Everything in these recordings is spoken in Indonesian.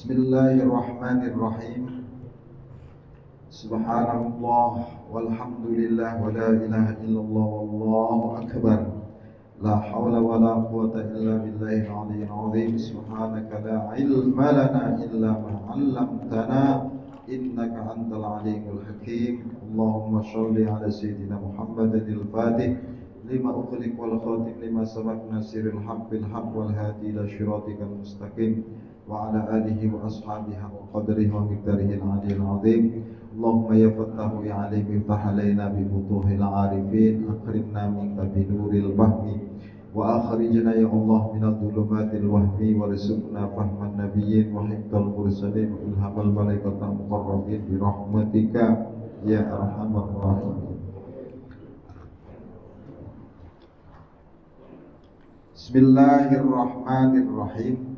Bismillahirrahmanirrahim. Subhanallah walhamdulillah wa la ilaha illallah wallahu akbar. La hawla wa la quwwata illa billahil aliyyil azim. Subhanaka la ilma lana illa ma 'allamtana innaka antal alimul hakim. Allahumma shalli ala sayyidina Muhammadil fatih lima ukhliq wal khatim lima sabaq nasiril haqq bil haqq wal hadi ila siratikal mustaqim wa ala alihi wa ashabihi wa qadrihi wa miqdarihi al-'aliyyil 'azim. Allahumma ya fattahu ya alim iftah alaina bi futuhil 'arifin akrimna minka bi nuril fahmi wa akhrijna ya Allah min adh-dhulumatil wahmi warzuqna fahman nabiyyin wa hifdzal mursalin wa ilhamal malaikatil muqarrabin bi rahmatika ya arhamar rahimin. Bismillahirrahmanirrahim.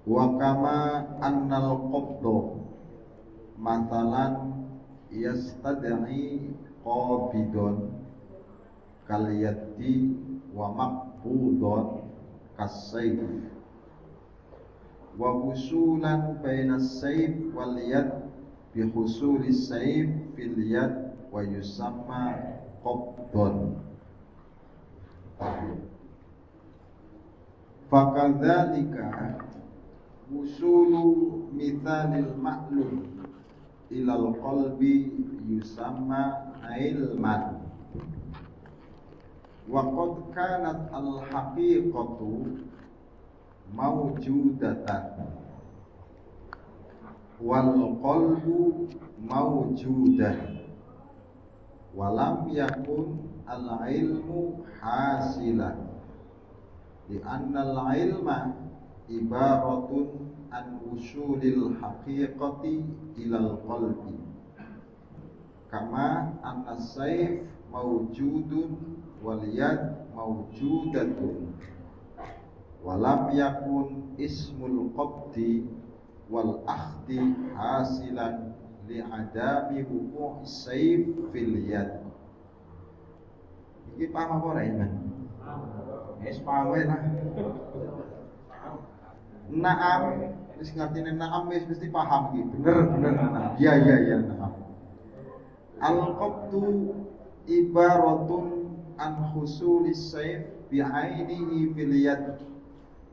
Wa kama annal qabdu matalan yastad'i qabidun kal yaddi wa maqbudun kasayf wa husulan bainas sayf wal yad bi husulis sayf fil yad wa yusamma qabdun. Fakadzalika usulu mithalil ma'lum ilal qalbi yusamma ilman wa qad kanat al haqiqatu mawjudatan wal qalbu mawjudan walam yakun al ilmu hasilan di annal ilma ibaratun an usulil haqiqati ilal qalbi kama anna sayf mawjudun wal yad mawjudatun walam yakun ismul qabdi wal akhdi hasilan li adami wuku' sayf fil yad. Iki paham apa ora iman? Wis paham wae lah. Naam, wis ngertine naam wis mesti paham iki. Bener naam. Iya naam. Al-qabdu ibaratun an husulis sayf bi ainihi fil yad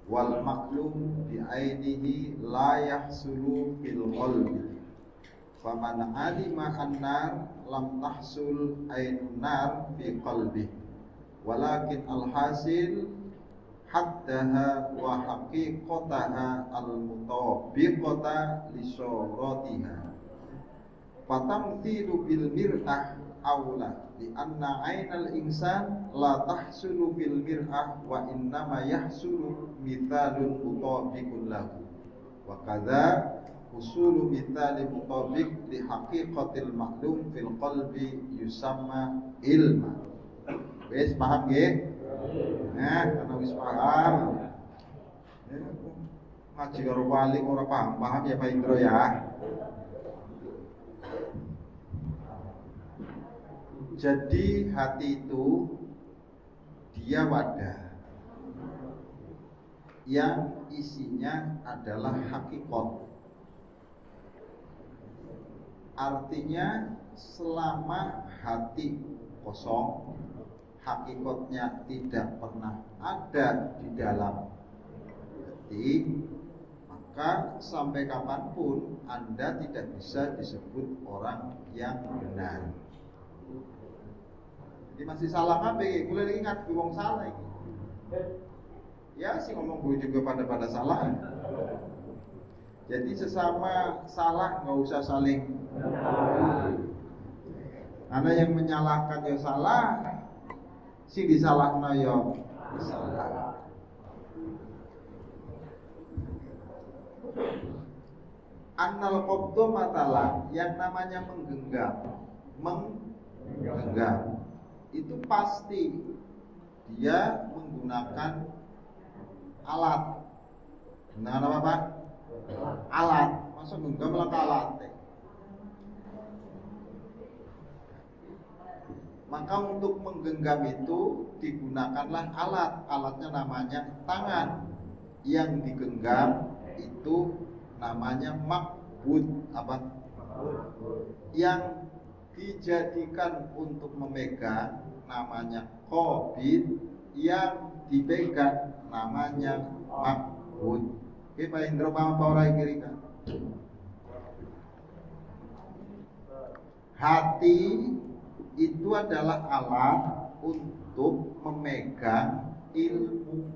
wal maqlum bi ainihi la yahsulu fil qalbi. Faman alima annar lam tahsul ainun nar fi qalbi walakin alhasil haddaha wa haqiqataha al-mutabiqata li suratiha fatamthilu bil mir'ah aula li anna ainal insan la tahsulu bil mir'ah wa innama yahsulu mithalun mutabiqun lahu wa kadza usulu mithali mutabiq li haqiqatil ma'lum fil qalbi yusamma ilma. Wis paham nggih? Nah, karena wis paham. Ngaji karo wali ora paham ya Pak Indro ya. Jadi hati itu dia wadah yang isinya adalah hakikat. Artinya selama hati kosong, hakikatnya tidak pernah ada di dalam hati, maka sampai kapanpun Anda tidak bisa disebut orang yang benar. Jadi masih salah kabeh, kula iki ngaku wong salah iki. Ya sih ngomong gue juga pada salah. Jadi sesama salah nggak usah saling. Karena yang menyalahkan ya salah, si disalahna ya salah. Annal qabdu matalah, yang namanya menggenggam itu pasti dia menggunakan alat. Nah, apa Pak? Alat. Masa genggam lah alat. Maka untuk menggenggam itu digunakanlah alat. Alatnya namanya tangan. yang digenggam itu namanya ma'bud. Apa? Yang dijadikan untuk memegang namanya qabid, yang dipegang namanya ma'bud. Oke, Pak Indro, paham apa orang kiri kan? Hati itu adalah alat untuk memegang ilmu.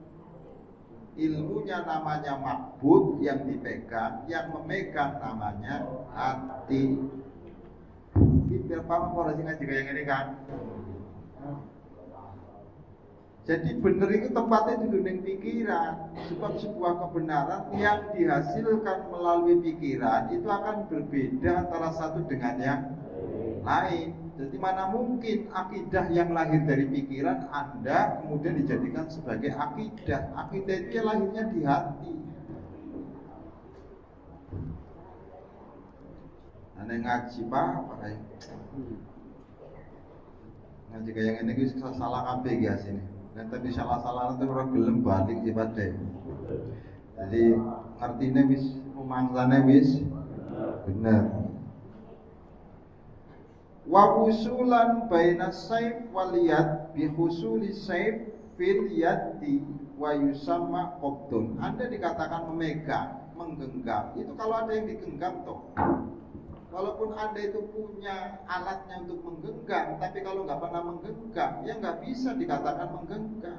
Ilmunya namanya ma'bud, yang dipegang, yang memegang namanya hati. Ini biar paham orang ngaji kayak gini kan? Jadi benar itu tempatnya di dunia pikiran. Sebab sebuah kebenaran yang dihasilkan melalui pikiran itu akan berbeda antara satu dengan yang lain. Jadi mana mungkin akidah yang lahir dari pikiran Anda kemudian dijadikan sebagai akidah. Akidah itu ya lahirnya di hati. Anda ngaji Pak, ngaji kayak ini bisa salah kabeh ya sini. Dan tapi salah-salah itu orang gelem balik ibadah. Jadi artinya wis pemangsane wis bener. Wa usulan baina saif wal yad bi husuli saif fil yadi wa yusamma qabdun. Anda dikatakan memegang, menggenggam. Itu kalau ada yang digenggam toh. Walaupun Anda itu punya alatnya untuk menggenggam, tapi kalau nggak pernah menggenggam, ya nggak bisa dikatakan menggenggam.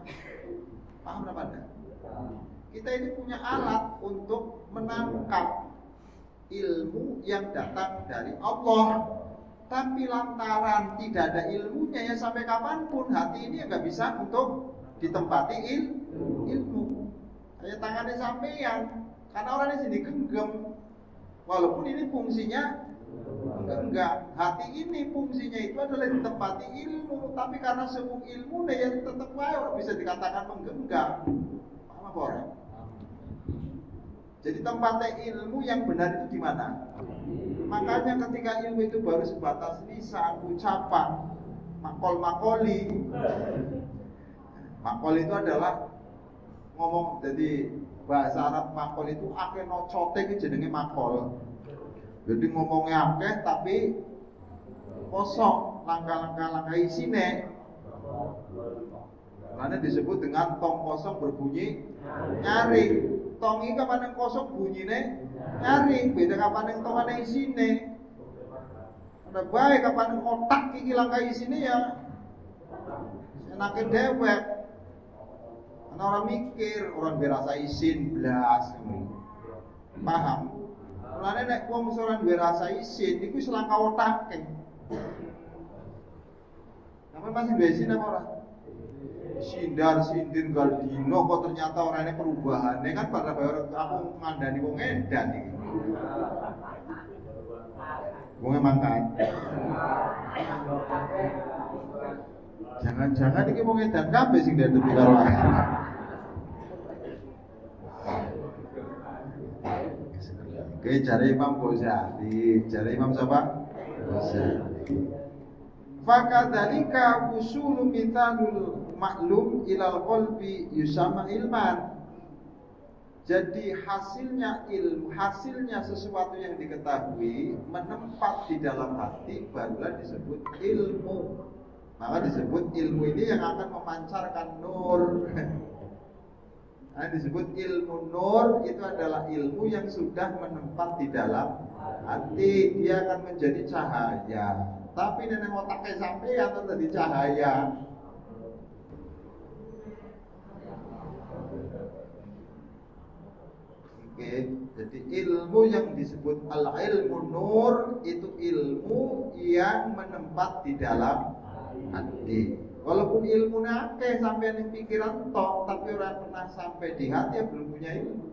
Paham apa Anda? Kita ini punya alat untuk menangkap ilmu yang datang dari Allah. Tapi lantaran tidak ada ilmunya, ya sampai kapanpun hati ini nggak bisa untuk ditempati ilmu. Kayak tangannya sampean, karena orang ini digenggam. Walaupun ini fungsinya enggak, hati ini fungsinya itu adalah ditempati ilmu, tapi karena semua ilmu ya tetap orang bisa dikatakan menggenggam. Paham apa orang? Jadi tempatnya ilmu yang benar itu di mana? Makanya ketika ilmu itu baru sebatas lisan, ucapan, makol-makoli. Makol itu adalah ngomong, jadi bahasa Arab makol itu akeh nocote iki jenenge makol. Jadi ngomongnya akeh tapi kosong, langkah-langkah isine. Karena disebut dengan tong kosong berbunyi nyaring. Tong iki kapan kosong bunyine nyaring, beda kapan tongane isine. Ada bae kapan otak iki langkah isine ya enake dewek. Ana orang mikir, orang berasa isin blas. Paham? Mulane nek wong soran duwe rasa isin iku wis langka otake. Sampeyan masih duwe isin apa ora? Sindar sindir galdino kok ternyata orangnya perubahannya kan pada bayar aku ngandani wong edan iki. Wong mangkat. Jangan-jangan iki wong edan kabeh sing dadi karo aku. Oke, cari Imam Ghazali, cari Imam siapa? Ghazali. Fakadzalika usulu mithalul maklum ilal qalbi yusama ilman. Jadi hasilnya ilmu, hasilnya sesuatu yang diketahui menempat di dalam hati barulah disebut ilmu. Maka disebut ilmu ini yang akan memancarkan nur. Nah, disebut ilmu nur itu adalah ilmu yang sudah menempat di dalam hati. Dia akan menjadi cahaya. Tapi nenek otaknya sampai atau jadi cahaya. Oke, jadi ilmu yang disebut al-ilmu nur itu ilmu yang menempat di dalam hati. Walaupun ilmu akeh sampai di pikiran tok, tapi orang pernah sampai di hati ya belum punya ilmu.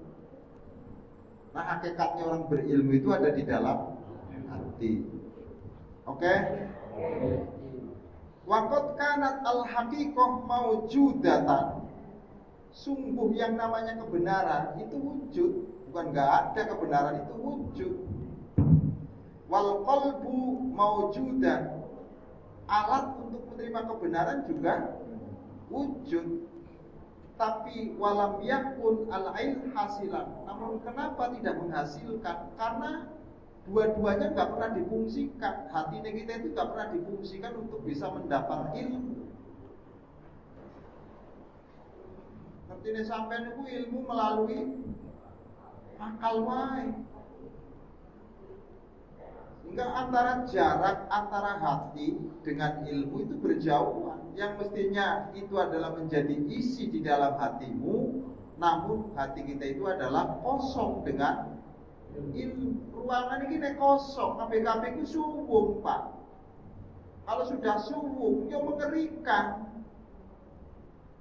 Nah, hakikatnya orang berilmu itu ada di dalam hati. Oke? Waqad kanat al-haqiqah maujudatan. Sungguh yang namanya kebenaran itu wujud, bukan enggak ada kebenaran itu wujud. Wal qalbu maujudan. Alat untuk menerima kebenaran juga wujud. tapi walam yakun al-ilm hasilan. Namun kenapa tidak menghasilkan? Karena dua-duanya nggak pernah difungsikan. Hati kita itu nggak pernah difungsikan untuk bisa mendapat ilmu. Artinya sampai itu ilmu melalui akal wae. Sehingga antara jarak antara hati dengan ilmu itu berjauhan. Yang mestinya itu adalah menjadi isi di dalam hatimu, namun hati kita itu adalah kosong dengan ilmu. Ruangan ini kosong, KPK itu suwung, Pak. Kalau sudah suwung, ya mengerikan.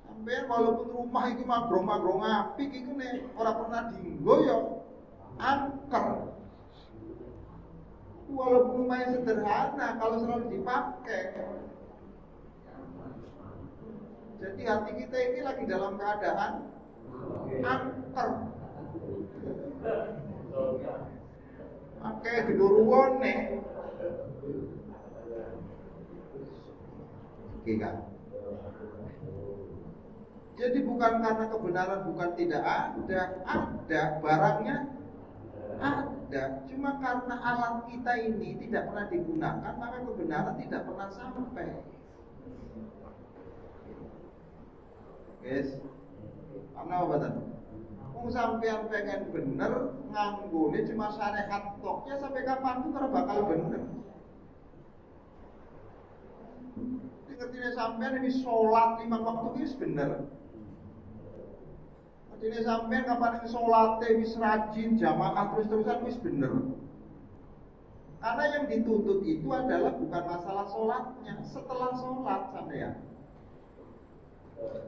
Sampai walaupun rumah itu magrong-magrong apik itu nih orang pernah dinggo ya angker. Walaupun rumahnya sederhana, kalau selalu dipakai. Jadi hati kita ini lagi dalam keadaan angker. Pakai geduruan nih. Oke kan? Jadi bukan karena kebenaran bukan tidak ada barangnya ada. Cuma karena alat kita ini tidak pernah digunakan, maka kebenaran tidak pernah sampai. Guys, karena apa tadi? Mau sampean pengen bener nganggone cuma syariat toknya sampai kapan tuh karena bakal bener. Ngertinya sampean ini sholat 5 waktu ini bener. Ngertinya sampean kapan ini sholatnya wis rajin jamaah terus-terusan wis bener. Karena yang dituntut itu adalah bukan masalah sholatnya, setelah sholat sampean.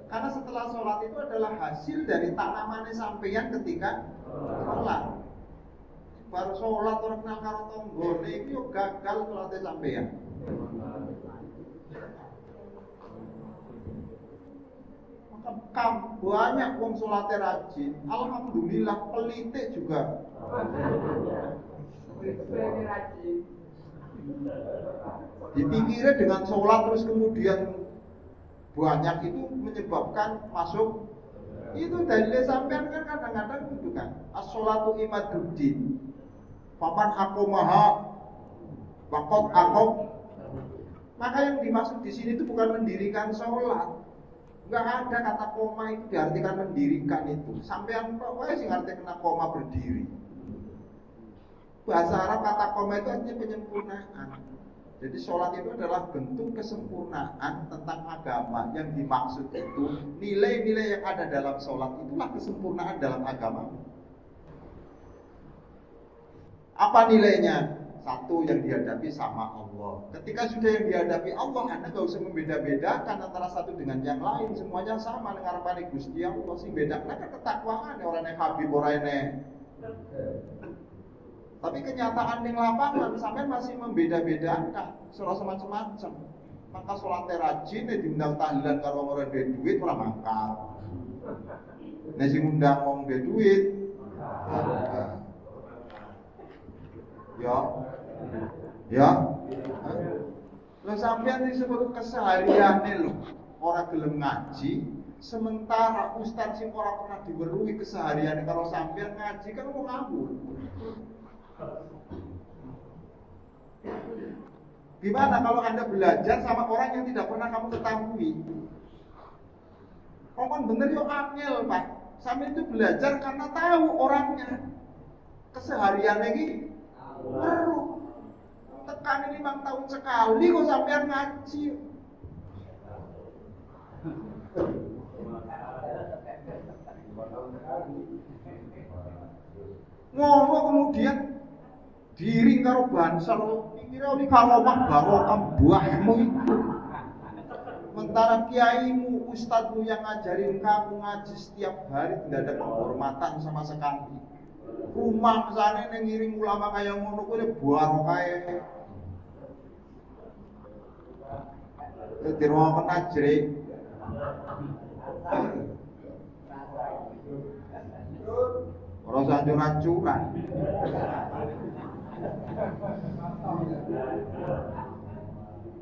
Karena setelah sholat itu adalah hasil dari tanamannya sampean ketika sholat. Baru sholat orang kenal karo tonggone itu gagal sholatnya sampean. Banyak wong sholatnya rajin, alhamdulillah pelite juga. Dipikirnya dengan sholat terus kemudian banyak itu menyebabkan masuk. Itu dalilnya sampean kan kadang-kadang gitu kan. As-sholatu imaduddin. Paman akomaha waqot akom. Maka yang dimaksud di sini itu bukan mendirikan sholat. Enggak ada kata koma itu diartikan mendirikan itu. Sampean kok wae sing artinya koma berdiri. Bahasa Arab kata koma itu artinya penyempurnaan. Jadi sholat itu adalah bentuk kesempurnaan tentang agama. Yang dimaksud itu nilai-nilai yang ada dalam sholat itulah kesempurnaan dalam agama. Apa nilainya? Satu, yang dihadapi sama Allah. Ketika sudah yang dihadapi Allah, Anda gak usah membeda-bedakan antara satu dengan yang lain. Semuanya sama dengan harapan Gusti Allah. Sing bedakna kan ketakwaan orang yang Habib orangnya. Tapi kenyataan yang lapangan sampai masih membeda-bedakan, surah semacam-macam. Maka sholat rajin diundang tahlilan karo orang duwe duit ora mangkat. Nek sing undang wong duwe duit. Ya. Lo sampean disebut kesehariane lho, ora gelem ngaji, sementara ustaz sing ora pernah diweruhi kesehariane karo sampean ngaji kan wong ngawur. Gimana kalau Anda belajar sama orang yang tidak pernah kamu ketahui? Kok bener yo angel, Pak. Sampai itu belajar karena tahu orangnya. Keseharian lagi baru tekan 5 tahun sekali kok sampean ngaji. Ngono kemudian diri karo bansal pikirnya oli kalomah barokah buahmu itu. Sementara kiaimu, ustadzmu yang ngajarin kamu ngaji setiap hari tidak ada penghormatan sama sekali. Rumah sana yang ngiring ulama kayak ngono kuwi barokah. Dadi ruang penajrik. Ora sancur-ancuran.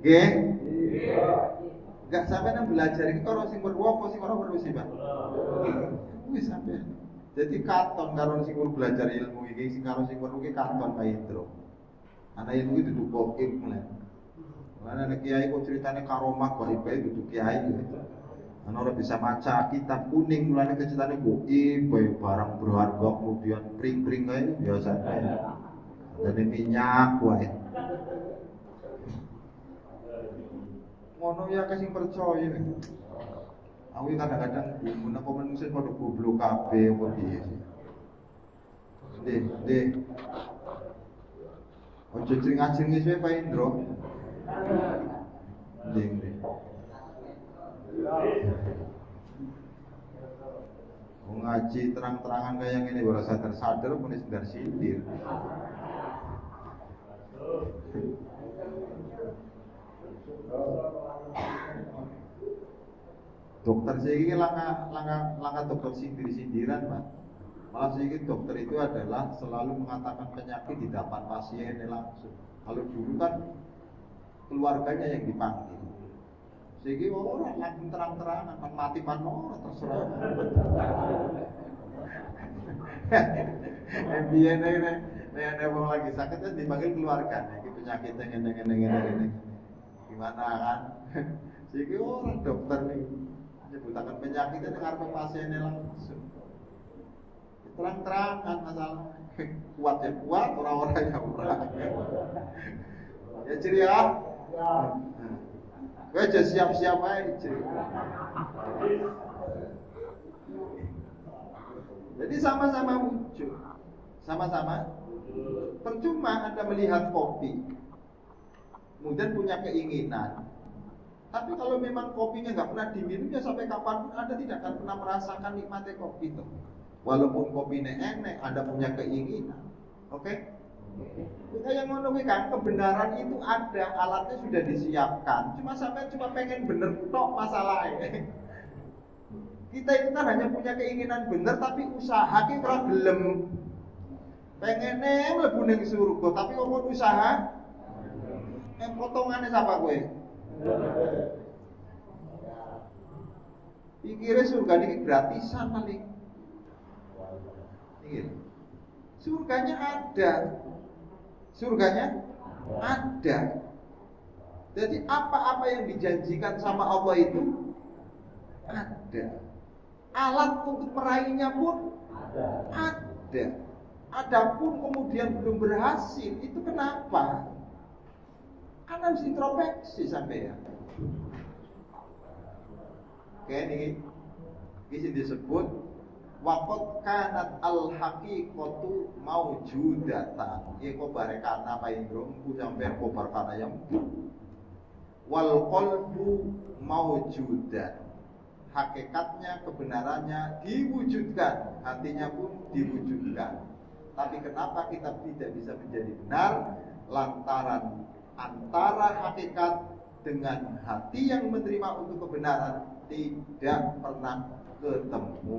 Nggih. Enggak sampean belajar iki karo sing weruh apa sing ora weruh sih, Pak? Wis sampean. Jadi katon karo sing belajar ilmu iki, sing karo sing weruh iki katon kae itu. Ana ilmu itu duduk goib mulai. Mana ada kiai kok ceritanya karomah goib itu duduk kiai. Ana ora bisa maca kitab kuning mulane ceritanya goib, barang berharga kemudian pring-pring kae biasa kae. Dene minyak wae. Ngono ya kasing percaya. Aku kadang-kadang menapa manusia padha goblok kabeh apa piye sih. Deh. Ojo cring-cring suwe Pak Indro. Deh. Ngaji terang-terangan kayak ngene ora sadar-sadar pun sekedar sindir. Dokter saya ini langkah dokter sindir-sindiran, Pak. Malah saya dokter itu adalah selalu mengatakan penyakit di depan pasiennya langsung. Kalau dulu kan keluarganya yang dipanggil. Saya orang langsung terang-terangan, akan mati mana terserah. Biar ini orang lagi sakit kan dipanggil keluarga. Ini penyakitnya ini. Gimana kan? Saya orang dokter nih. Menyebutkan penyakitnya dengan pasiennya langsung. Terang-terangan masalah. Kuat ya kuat, orang-orang ya orang. Ya ceria. Gue aja siap-siap aja. Jadi sama-sama muncul. Sama-sama. Percuma Anda melihat kopi, kemudian punya keinginan. Tapi kalau memang kopinya nggak pernah diminum, ya sampai kapanpun Anda tidak akan pernah merasakan nikmatnya kopi itu. Walaupun kopinya enak, Anda punya keinginan. Oke? Kita yang ngomong kan, kebenaran itu ada, alatnya sudah disiapkan. Cuma sampai pengen bener tok masalahnya. Kita itu kan hanya punya keinginan bener, tapi usaha kita ora gelem. Pengennya mlebu ning surga, tapi ngomong usaha, potongannya siapa gue? Pikirnya surga ini gratisan paling. Surganya ada. Jadi apa-apa yang dijanjikan sama Allah itu ada. Alat untuk meraihnya pun ada. Adapun kemudian belum berhasil, itu kenapa? Karena harus introspeksi sampai ya. Oke, ini disebut waqad kanat al-haqiqatu maujudatan. Iku barekana apa indro ku sampai kobar kana yang wal qalbu maujudan. Hakikatnya, kebenarannya diwujudkan, hatinya pun diwujudkan. Tapi kenapa kita tidak bisa menjadi benar? Lantaran antara hakikat dengan hati yang menerima untuk kebenaran tidak pernah ketemu.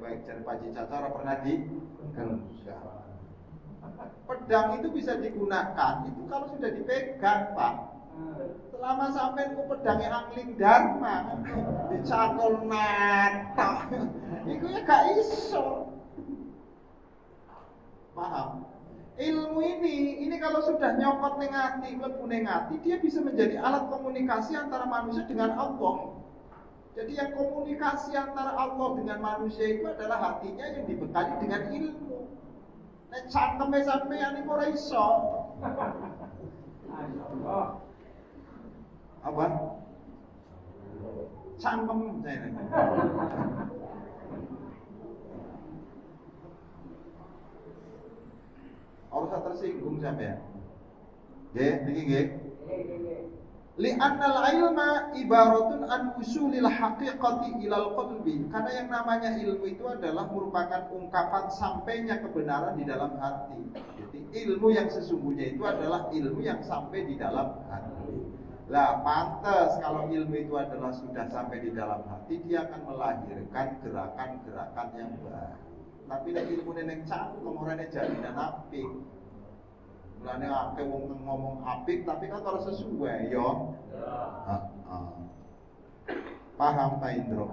Baik cari paci cacara pernah digenggam. Pedang itu bisa digunakan itu kalau sudah dipegang, Pak. Selama sampai ku pedangnya angling dharma dicakol nata, itu ya gak iso. Paham? Ilmu ini kalau sudah nyokot ning ati, mlebu ning ati, dia bisa menjadi alat komunikasi antara manusia dengan Allah. Jadi yang komunikasi antara Allah dengan manusia itu adalah hatinya yang dibekali dengan ilmu. Nek cangkeme sampeyan iku ora iso. Apa? Cangkem saya. Harus tersinggung sampean. Nggih, niki nggih. Li'annal ilma ibaratun an usulil haqiqati ilal qalbi. Karena yang namanya ilmu itu adalah merupakan ungkapan sampainya kebenaran di dalam hati. Jadi ilmu yang sesungguhnya itu adalah ilmu yang sampai di dalam hati. Lah pantas kalau ilmu itu adalah sudah sampai di dalam hati, dia akan melahirkan gerakan-gerakan yang baik. Tapi nek ilmu neneng cangkem orane jalinan apik. Mulane akeh wong ngomong apik tapi kan ora sesuai ya. Paham ta Indro?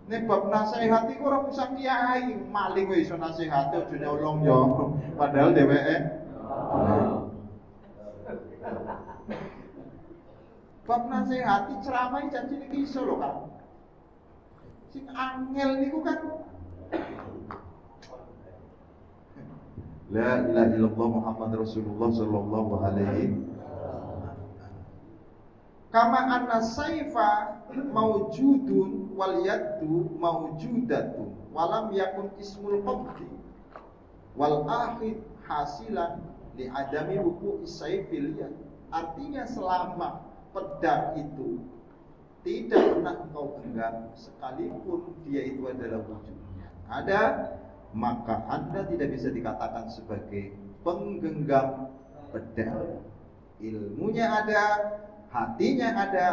Nek bab nasihat iku ora usah kiai, maling wis iso nasihati aja nyolong ya. Padahal dheweke bab nasihati ceramah janji iki iso lho, Kak. Sing angel niku kan La ilaha illallah Muhammad Rasulullah sallallahu alaihi kama anna saifa maujudun wal yaddu maujudatun walam yakun ismul qabdi wal akhid hasilan li adami wuku isaifil yad. Artinya selama pedang itu tidak pernah engkau genggam sekalipun dia itu adalah wujudnya ada, maka Anda tidak bisa dikatakan sebagai penggenggam pedang. Ilmunya ada, hatinya ada,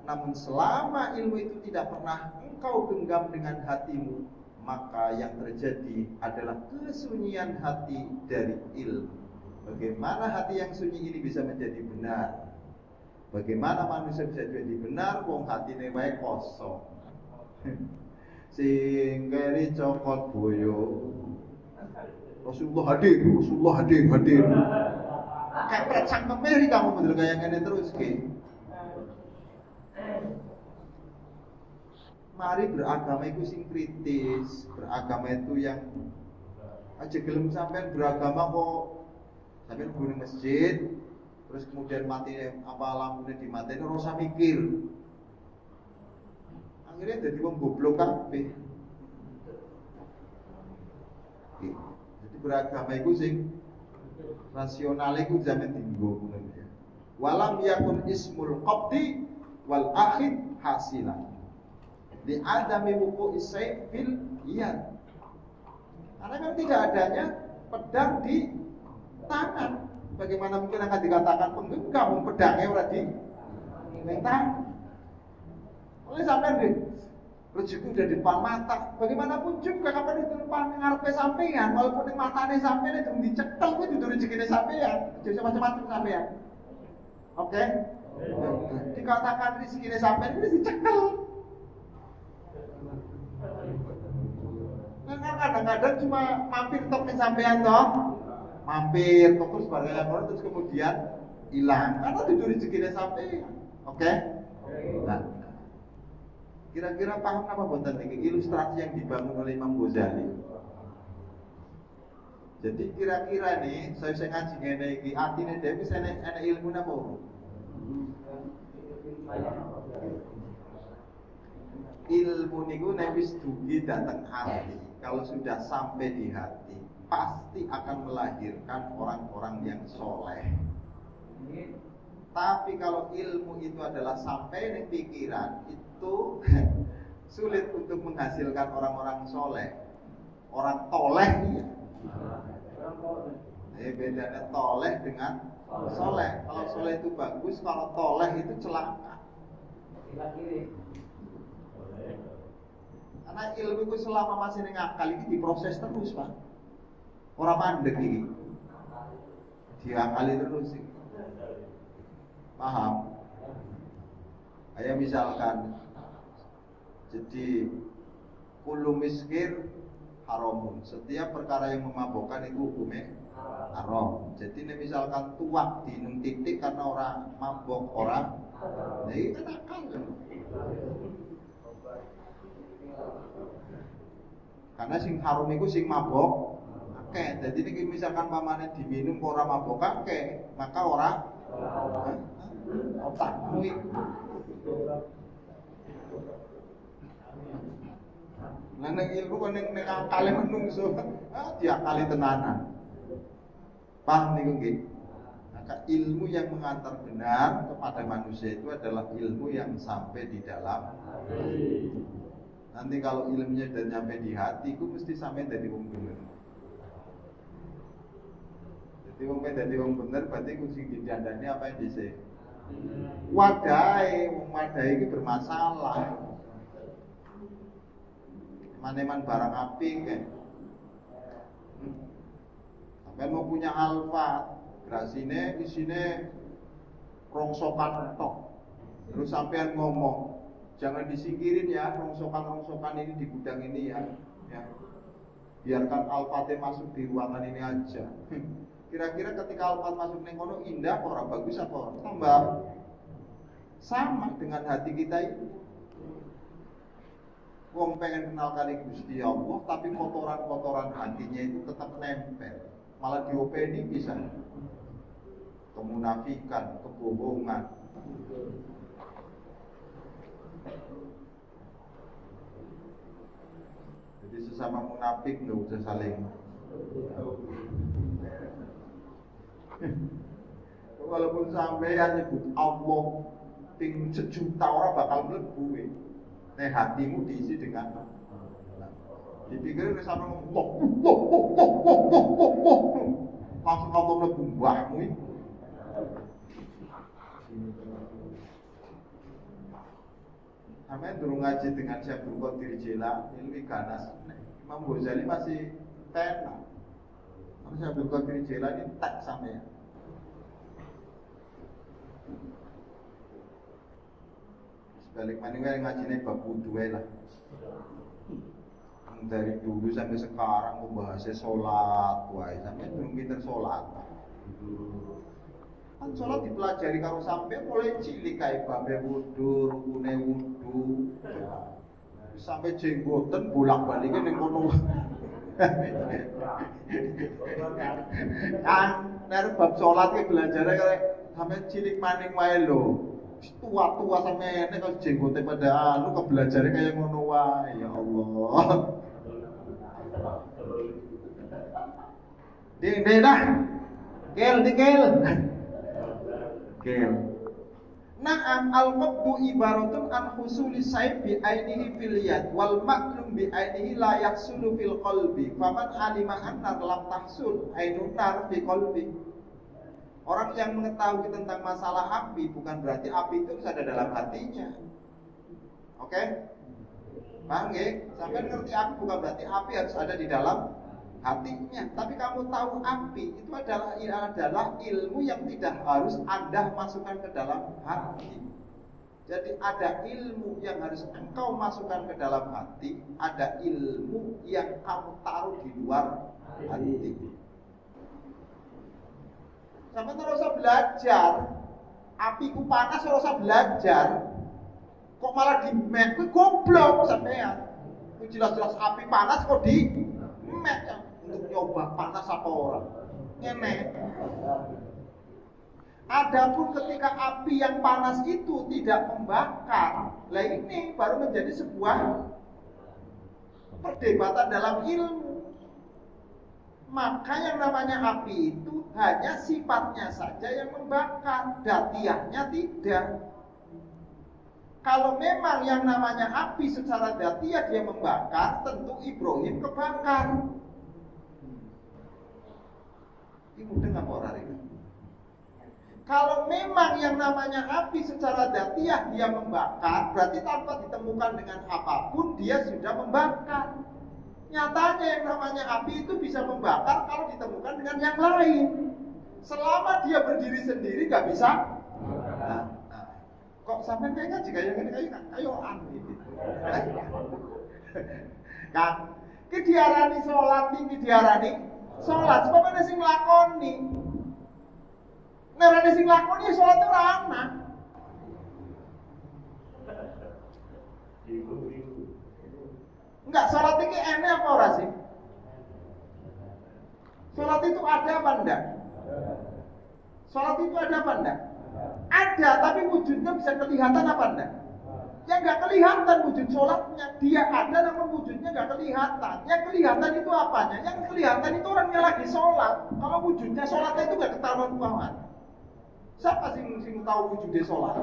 namun selama ilmu itu tidak pernah engkau genggam dengan hatimu, maka yang terjadi adalah kesunyian hati dari ilmu. Bagaimana hati yang sunyi ini bisa menjadi benar? Bagaimana manusia bisa jadi benar wong hatine wae kosong? Sing keri cokot boyo. Rasulullah hadir. Kepret cangkeme kamu bener kayak ngene terus ki. Mari beragama itu sing kritis, beragama itu yang aja gelem sampean beragama kok sampean gune masjid terus kemudian mati apa lampunya dimatiin ora usah mikir. Akhirnya jadi wong goblok kabeh. Jadi beragama itu sing rasional itu zaman tinggo ngono ya. Walam yakun ismul qabdi wal akhid hasilan. Di adami wuku isayf fil yad. Karena kan tidak adanya pedang di tangan. Bagaimana mungkin akan dikatakan penggenggam pedangnya ora di tangan. Oleh sampean deh, rezeki udah di depan mata. Bagaimanapun juga kapan itu depan ngarepe sampean, walaupun ning matane sampean itu dicekel kuwi dudu rezekine sampean, aja macam-macam sampean. Oke? Dikatakan rezekine sampean itu dicekel. Nah, kadang-kadang cuma mampir tok ning sampean toh. Mampir tok terus barang orang terus kemudian hilang karena dudu rezekine sampean. Oke? Nah, kira-kira paham apa boten iki ilustrasi yang dibangun oleh Imam Ghazali. Jadi kira-kira nih saya ngaji ngene iki atine dhewe wis ana ilmu napa ora? Ilmu niku nek wis dugi dateng hati, kalau sudah sampai di hati, pasti akan melahirkan orang-orang yang soleh. Tapi kalau ilmu itu adalah sampai di pikiran, itu sulit untuk menghasilkan orang-orang soleh. Orang toleh iya. Bedanya toleh dengan soleh. Kalau soleh itu bagus, kalau toleh itu celaka. Karena ilmu itu selama masih ngakal ini diproses terus, Pak. Orang mandek ini diakali terus sih. Paham? Kayak misalkan jadi kullu miskir haramun. Setiap perkara yang memabukkan itu hukumnya haram. Jadi misalkan tuak dinung titik karena orang mabok orang, nah itu nakal kan? Karena sing haram itu sing mabok. Oke, jadi ini misalkan pamane diminum orang mabok akeh, maka orang otakmu itu. Nah nek ilmu kok ning akale menungso, diakali tenanan. Paham niku nggih? Maka ilmu yang mengantar benar kepada manusia itu adalah ilmu yang sampai di dalam hati. Nanti kalau ilmunya sudah nyampe di hati, itu mesti sampai dari wong bener. Jadi wong dari wong bener berarti kucing didandani apa yang dhisik? Wadai, wong wadai iki bermasalah. Maneman barang api kan. Kan mau punya Alfa, grasine isine rongsokan tok. Terus sampean ngomong, jangan disingkirin ya rongsokan-rongsokan ini di gudang ini ya. Biarkan Alphate masuk di ruangan ini aja. Kira-kira ketika Alphate masuk ning kono indah apa ora, bagus apa ora? Tambah sama dengan hati kita ini. Wong pengen kenal kali Gusti Allah, tapi kotoran-kotoran hatinya itu tetap nempel. Malah diopeni bisa. Kemunafikan, kebohongan. Jadi sesama munafik nggak usah saling. Walaupun sampean nyebut Allah ping sejuta orang bakal mlebu. Nek hatimu diisi dengan dipikir wis sampe ngomong langsung Allah mlebu mbahmu iki. Sampai durung ngaji dengan Syekh Abdul Qadir Jilani ilmi ganas. Imam Ghazali masih tenar. Syekh Abdul Qadir Jilani tak sampean. Balik mana ngajine bab wudu lah. Dari dulu sampai sekarang membahasnya sholat, wae sampai durung pinter sholat. Kan sholat dipelajari karo sampai mulai cilik kayak babe wudu, rukune wudu, sampai jenggoten bolak-baliknya ning kono. Kan nek bab sholat ki belajare kayak sampai cilik maning wae lho. Tua-tua sampe nek kok jenggote pada anu kok belajare kaya ngono wae ya Allah. Ding dah. Kel. Na'am al-qabdu ibaratun an husuli sayb bi ainihi fil yad wal ma'lum bi ainihi la yahsulu fil qalbi. Faman alima anna lam tahsul ainun nar fi qalbi. Orang yang mengetahui tentang masalah api bukan berarti api itu harus ada dalam hatinya. Oke? Paham nggih? Sampai ngerti api bukan berarti api harus ada di dalam hatinya. Tapi kamu tahu api itu adalah ilmu yang tidak harus Anda masukkan ke dalam hati. Jadi ada ilmu yang harus engkau masukkan ke dalam hati, ada ilmu yang kamu taruh di luar hati. Sampai terus belajar, apiku panas terus belajar, kok malah di mek, gue goblok sampean. Gue jelas-jelas api panas kok di mek untuk nyoba panas apa orang, ngemek. Adapun ketika api yang panas itu tidak membakar, lah ini baru menjadi sebuah perdebatan dalam ilmu. Maka yang namanya api itu hanya sifatnya saja yang membakar, datiahnya tidak. Kalau memang yang namanya api secara datiah dia membakar, tentu Ibrahim kebakar. Ini mudah nggak orang ini? Kalau memang yang namanya api secara datiah dia membakar, berarti tanpa ditemukan dengan apapun dia sudah membakar. Nyatanya yang namanya api itu bisa membakar kalau ditemukan dengan yang lain. Selama dia berdiri sendiri nggak bisa. Kok sampai kayaknya jika yang ini kayak aneh gitu. Kan, diarani sholat ini diarani sholat. Sebab ada sing lakoni. Nek ora sing lakoni sholat ora ana. Enggak, sholat ini enak apa ora sih? Sholat itu ada apa enggak? Sholat itu ada apa enggak? Ada, tapi wujudnya bisa kelihatan apa enggak? Ya enggak kelihatan wujud sholatnya. Dia ada namun wujudnya enggak kelihatan. Yang kelihatan itu apanya? Yang kelihatan itu orangnya lagi sholat. Kalau wujudnya sholatnya itu enggak ketahuan banget. Siapa sing tahu wujudnya sholat?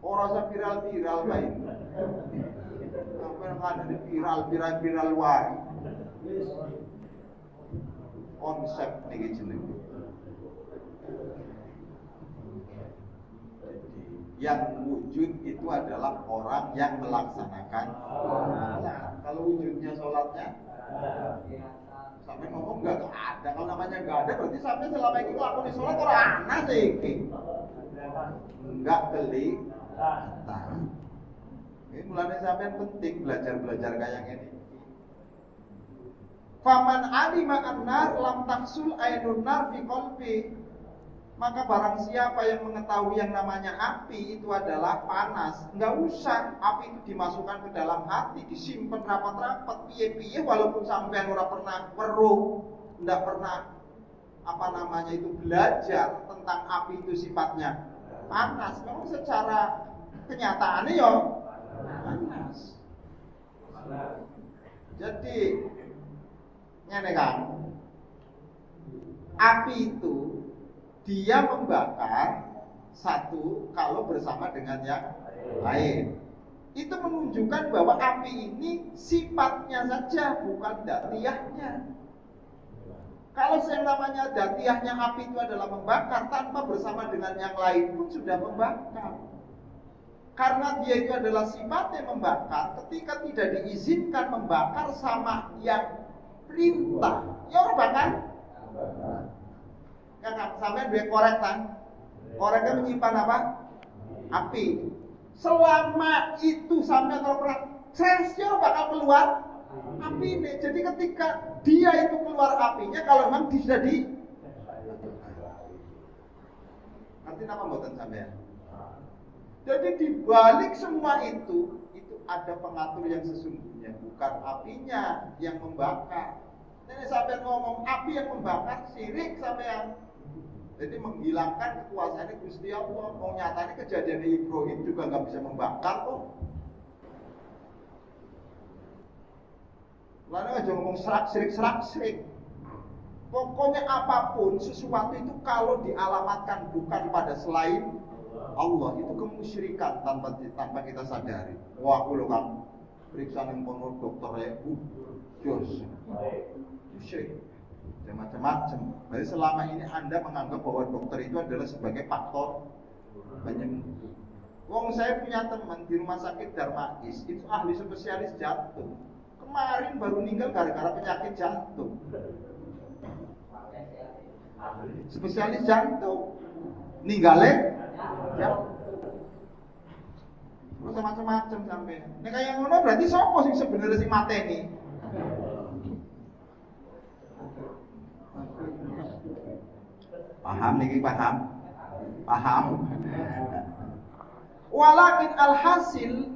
Orang sa viral-viral kayak apa yang ada di viral wae. Konsep niki jenenge. Yang wujud itu adalah orang yang melaksanakan sholat. Kalau wujudnya sholatnya Sampai ngomong enggak ada. Kalau namanya enggak ada berarti sampai selama ini nglakoni salat ora ana sih iki. Enggak kelihatan. Ini mulanya sampai penting belajar kayak ini. Faman alima annar lam tahsul ainun nar fi qalbi. Maka barang siapa yang mengetahui yang namanya api itu adalah panas, enggak usah api itu dimasukkan ke dalam hati, disimpan rapat-rapat, piye-piye walaupun sampean ora pernah weruh, enggak pernah belajar tentang api itu sifatnya panas. Memang secara kenyataannya ya panas. Jadi ngene kan, api itu dia membakar satu kalau bersama dengan yang lain. Itu menunjukkan bahwa api ini sifatnya saja, bukan datiahnya. Kalau yang namanya datiahnya api itu adalah membakar, tanpa bersama dengan yang lain pun sudah membakar. Karena dia itu adalah sifatnya membakar, ketika tidak diizinkan membakar sama yang perintah, ya orang bakar. Ya, sampai dua korek kan, koreknya menyimpan apa? Api. Selama itu sampai terperang, sensor bakal keluar api ini. Jadi ketika dia itu keluar apinya, kalau memang sudah di, nanti apa buatan sampai? Jadi dibalik semua itu ada pengatur yang sesungguhnya, bukan apinya yang membakar. Ini sampai ngomong api yang membakar, syirik sampai yang. Jadi menghilangkan kekuasaannya Gusti Allah. Mau nyatanya kejadian Ibrahim juga nggak bisa membakar kok. Lalu aja ngomong serak-serik. Pokoknya apapun sesuatu itu kalau dialamatkan bukan pada selain Allah itu kemusyrikan tanpa kita sadari. Wah aku loh kan periksa yang kono dokter ya, jos, musyrik. Macam-macam. Jadi selama ini Anda menganggap bahwa dokter itu adalah sebagai faktor penyembuh. Wong saya punya teman di rumah sakit Darmais, itu ahli spesialis jantung. Kemarin baru meninggal gara-gara penyakit jantung. Spesialis jantung. Ninggalin jantung. Terus macam-macam sampai. Nek kaya ngono berarti sapa sing sebenarnya sing mateni? Paham niki paham? Walakin alhasil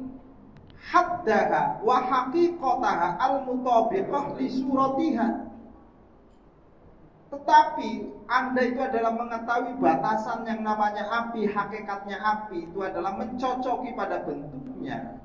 haddaha wa haqiqataha al-mutabiqah li suratiha. Tetapi Anda itu adalah mengetahui batasan yang namanya api, hakikatnya api itu adalah mencocoki pada bentuknya.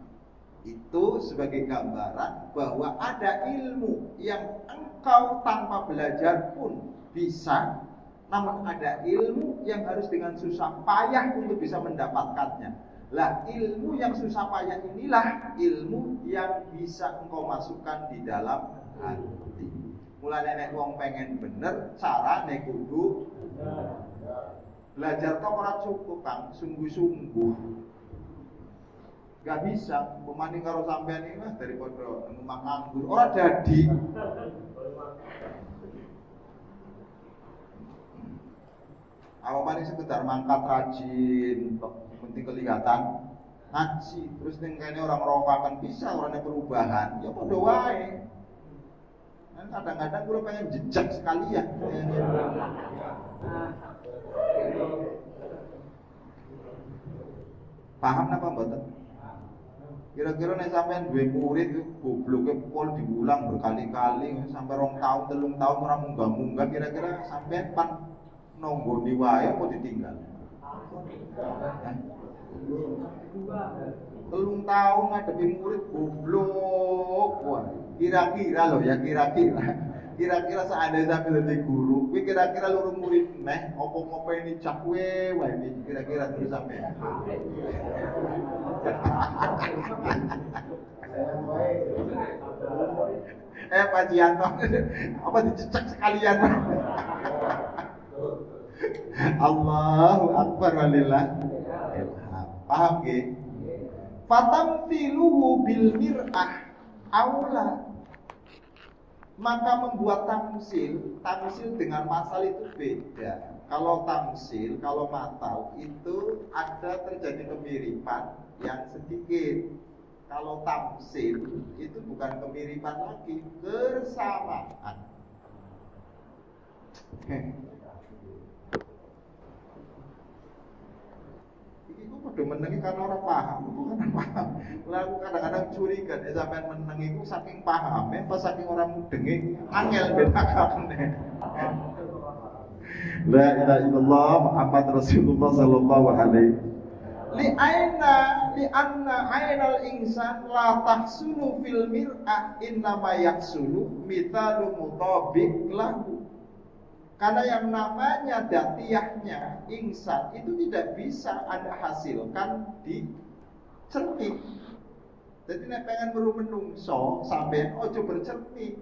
Itu sebagai gambaran bahwa ada ilmu yang engkau tanpa belajar pun bisa, namun ada ilmu yang harus dengan susah payah untuk bisa mendapatkannya. Lah ilmu yang susah payah inilah ilmu yang bisa engkau masukkan di dalam hati. Mulai nek wong pengen bener, cara nek kudu belajar tok ora cukup Kang, sungguh-sungguh. Gak bisa pemaning karo sampean iki Mas daripada ngomong nganggur ora dadi. Apa paling sekedar mangkat rajin, penting kelihatan ngaji, terus ning kene orang ngerokaken bisa orangnya perubahan, ya padha wae. Kan kadang-kadang gue pengen jejak sekalian. Paham napa mboten? Kira-kira nek sampean duwe murid gobloke pol diulang berkali-kali sampai 2 tahun 3 tahun ora munggah-munggah, kira-kira sampean pan nonggoni wae apa ditinggal? 3 tahun ngadepi murid goblok wae. Kira-kira loh ya, kira-kira seandainya sampai jadi guru, kuwi kira-kira loro murid meh apa-apa ini cak wae kira-kira terus sampai. Pak Jianto, apa dicecek sekalian? Allahu Akbar walillah. Paham nggih? Fatamthiluhu bil mir'ah aula. Maka membuat tamsil dengan masal itu beda. Kalau tamsil, kalau matal itu ada terjadi kemiripan yang sedikit. Kalau tamsil itu bukan kemiripan lagi, bersamaan. Iku padha menengi karena orang paham, bukan paham. Lalu kadang-kadang curiga nek sampean meneng iku saking pahame apa saking orang mudenge angel bedakane. La ilaha illallah Muhammad Rasulullah sallallahu alaihi. Li anna ainal insan la tahsunu fil mir'ah innama yaksulu mithalu mutabik lahu. Karena yang namanya datiyahnya insan itu tidak bisa Anda hasilkan di cermin. Jadi nek pengen meru menungso sampean ojo bercermin.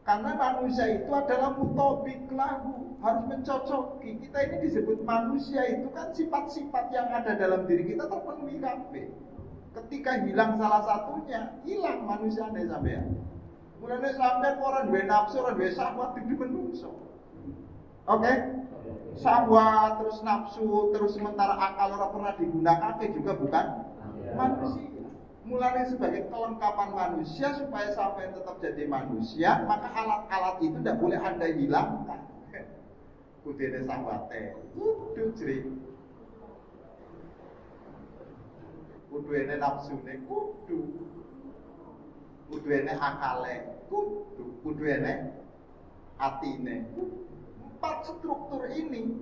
Karena manusia itu adalah mutabik lahu, harus mencocoki. Kita ini disebut manusia itu kan sifat-sifat yang ada dalam diri kita terpenuhi kabeh. Ketika hilang salah satunya, hilang manusia ane sampean. Mulane sampean ora duwe nafsu, ora duwe syahwat di menungso. Oke? Syahwat terus nafsu, terus sementara akal ora pernah digunakan juga bukan manusia. Mulai sebagai kelengkapan manusia supaya sampai tetap jadi manusia, maka alat-alat itu tidak boleh Anda hilangkan. Kudene sawate, kudu jri. Kudene nafsune kudu. Kudene akale kudu. Kudene atine. 4 struktur ini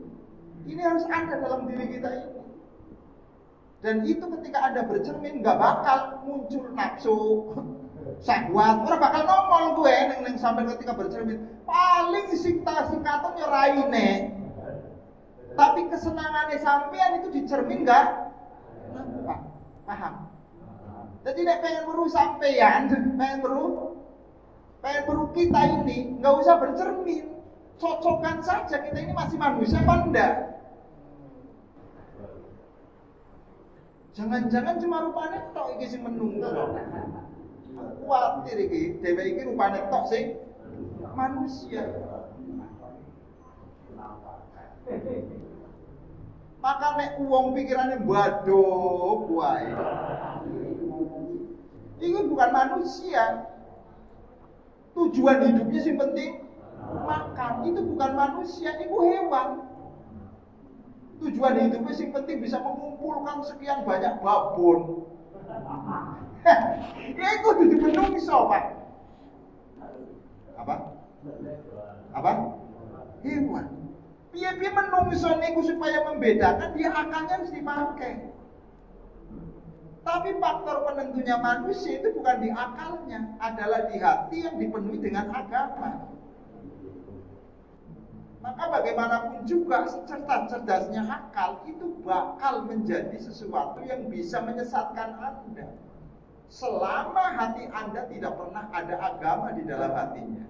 harus ada dalam diri kita ini. Dan itu ketika Anda bercermin nggak bakal muncul nafsu, syahwat, orang bakal nongol gue neng sampai ketika bercermin. Paling singkatan raine. Tapi kesenangannya sampean itu dicermin nggak? Paham? Jadi nek pengen meru sampean, pengen meru kita ini nggak usah bercermin, cocokkan saja kita ini masih manusia apa enggak? Jangan-jangan cuma rupane tok iki sing menungso. Kuwatir iki, dhewe iki rupane tok sing manusia. Maka nek wong pikirane badhe wae. Itu bukan manusia. Tujuan hidupnya sing penting makan. Itu bukan manusia, itu hewan. Tujuan hidupnya sing penting bisa mengumpulkan sekian banyak babon. Ya itu dipenuhi Pak. Apa? Hewan. Piye-piye menungso niku supaya membedakan dia akalnya harus dipakai. Tapi faktor penentunya manusia itu bukan di akalnya, adalah di hati yang dipenuhi dengan agama. Maka bagaimanapun juga cerdas-cerdasnya akal itu bakal menjadi sesuatu yang bisa menyesatkan Anda. Selama hati Anda tidak pernah ada agama di dalam hatinya.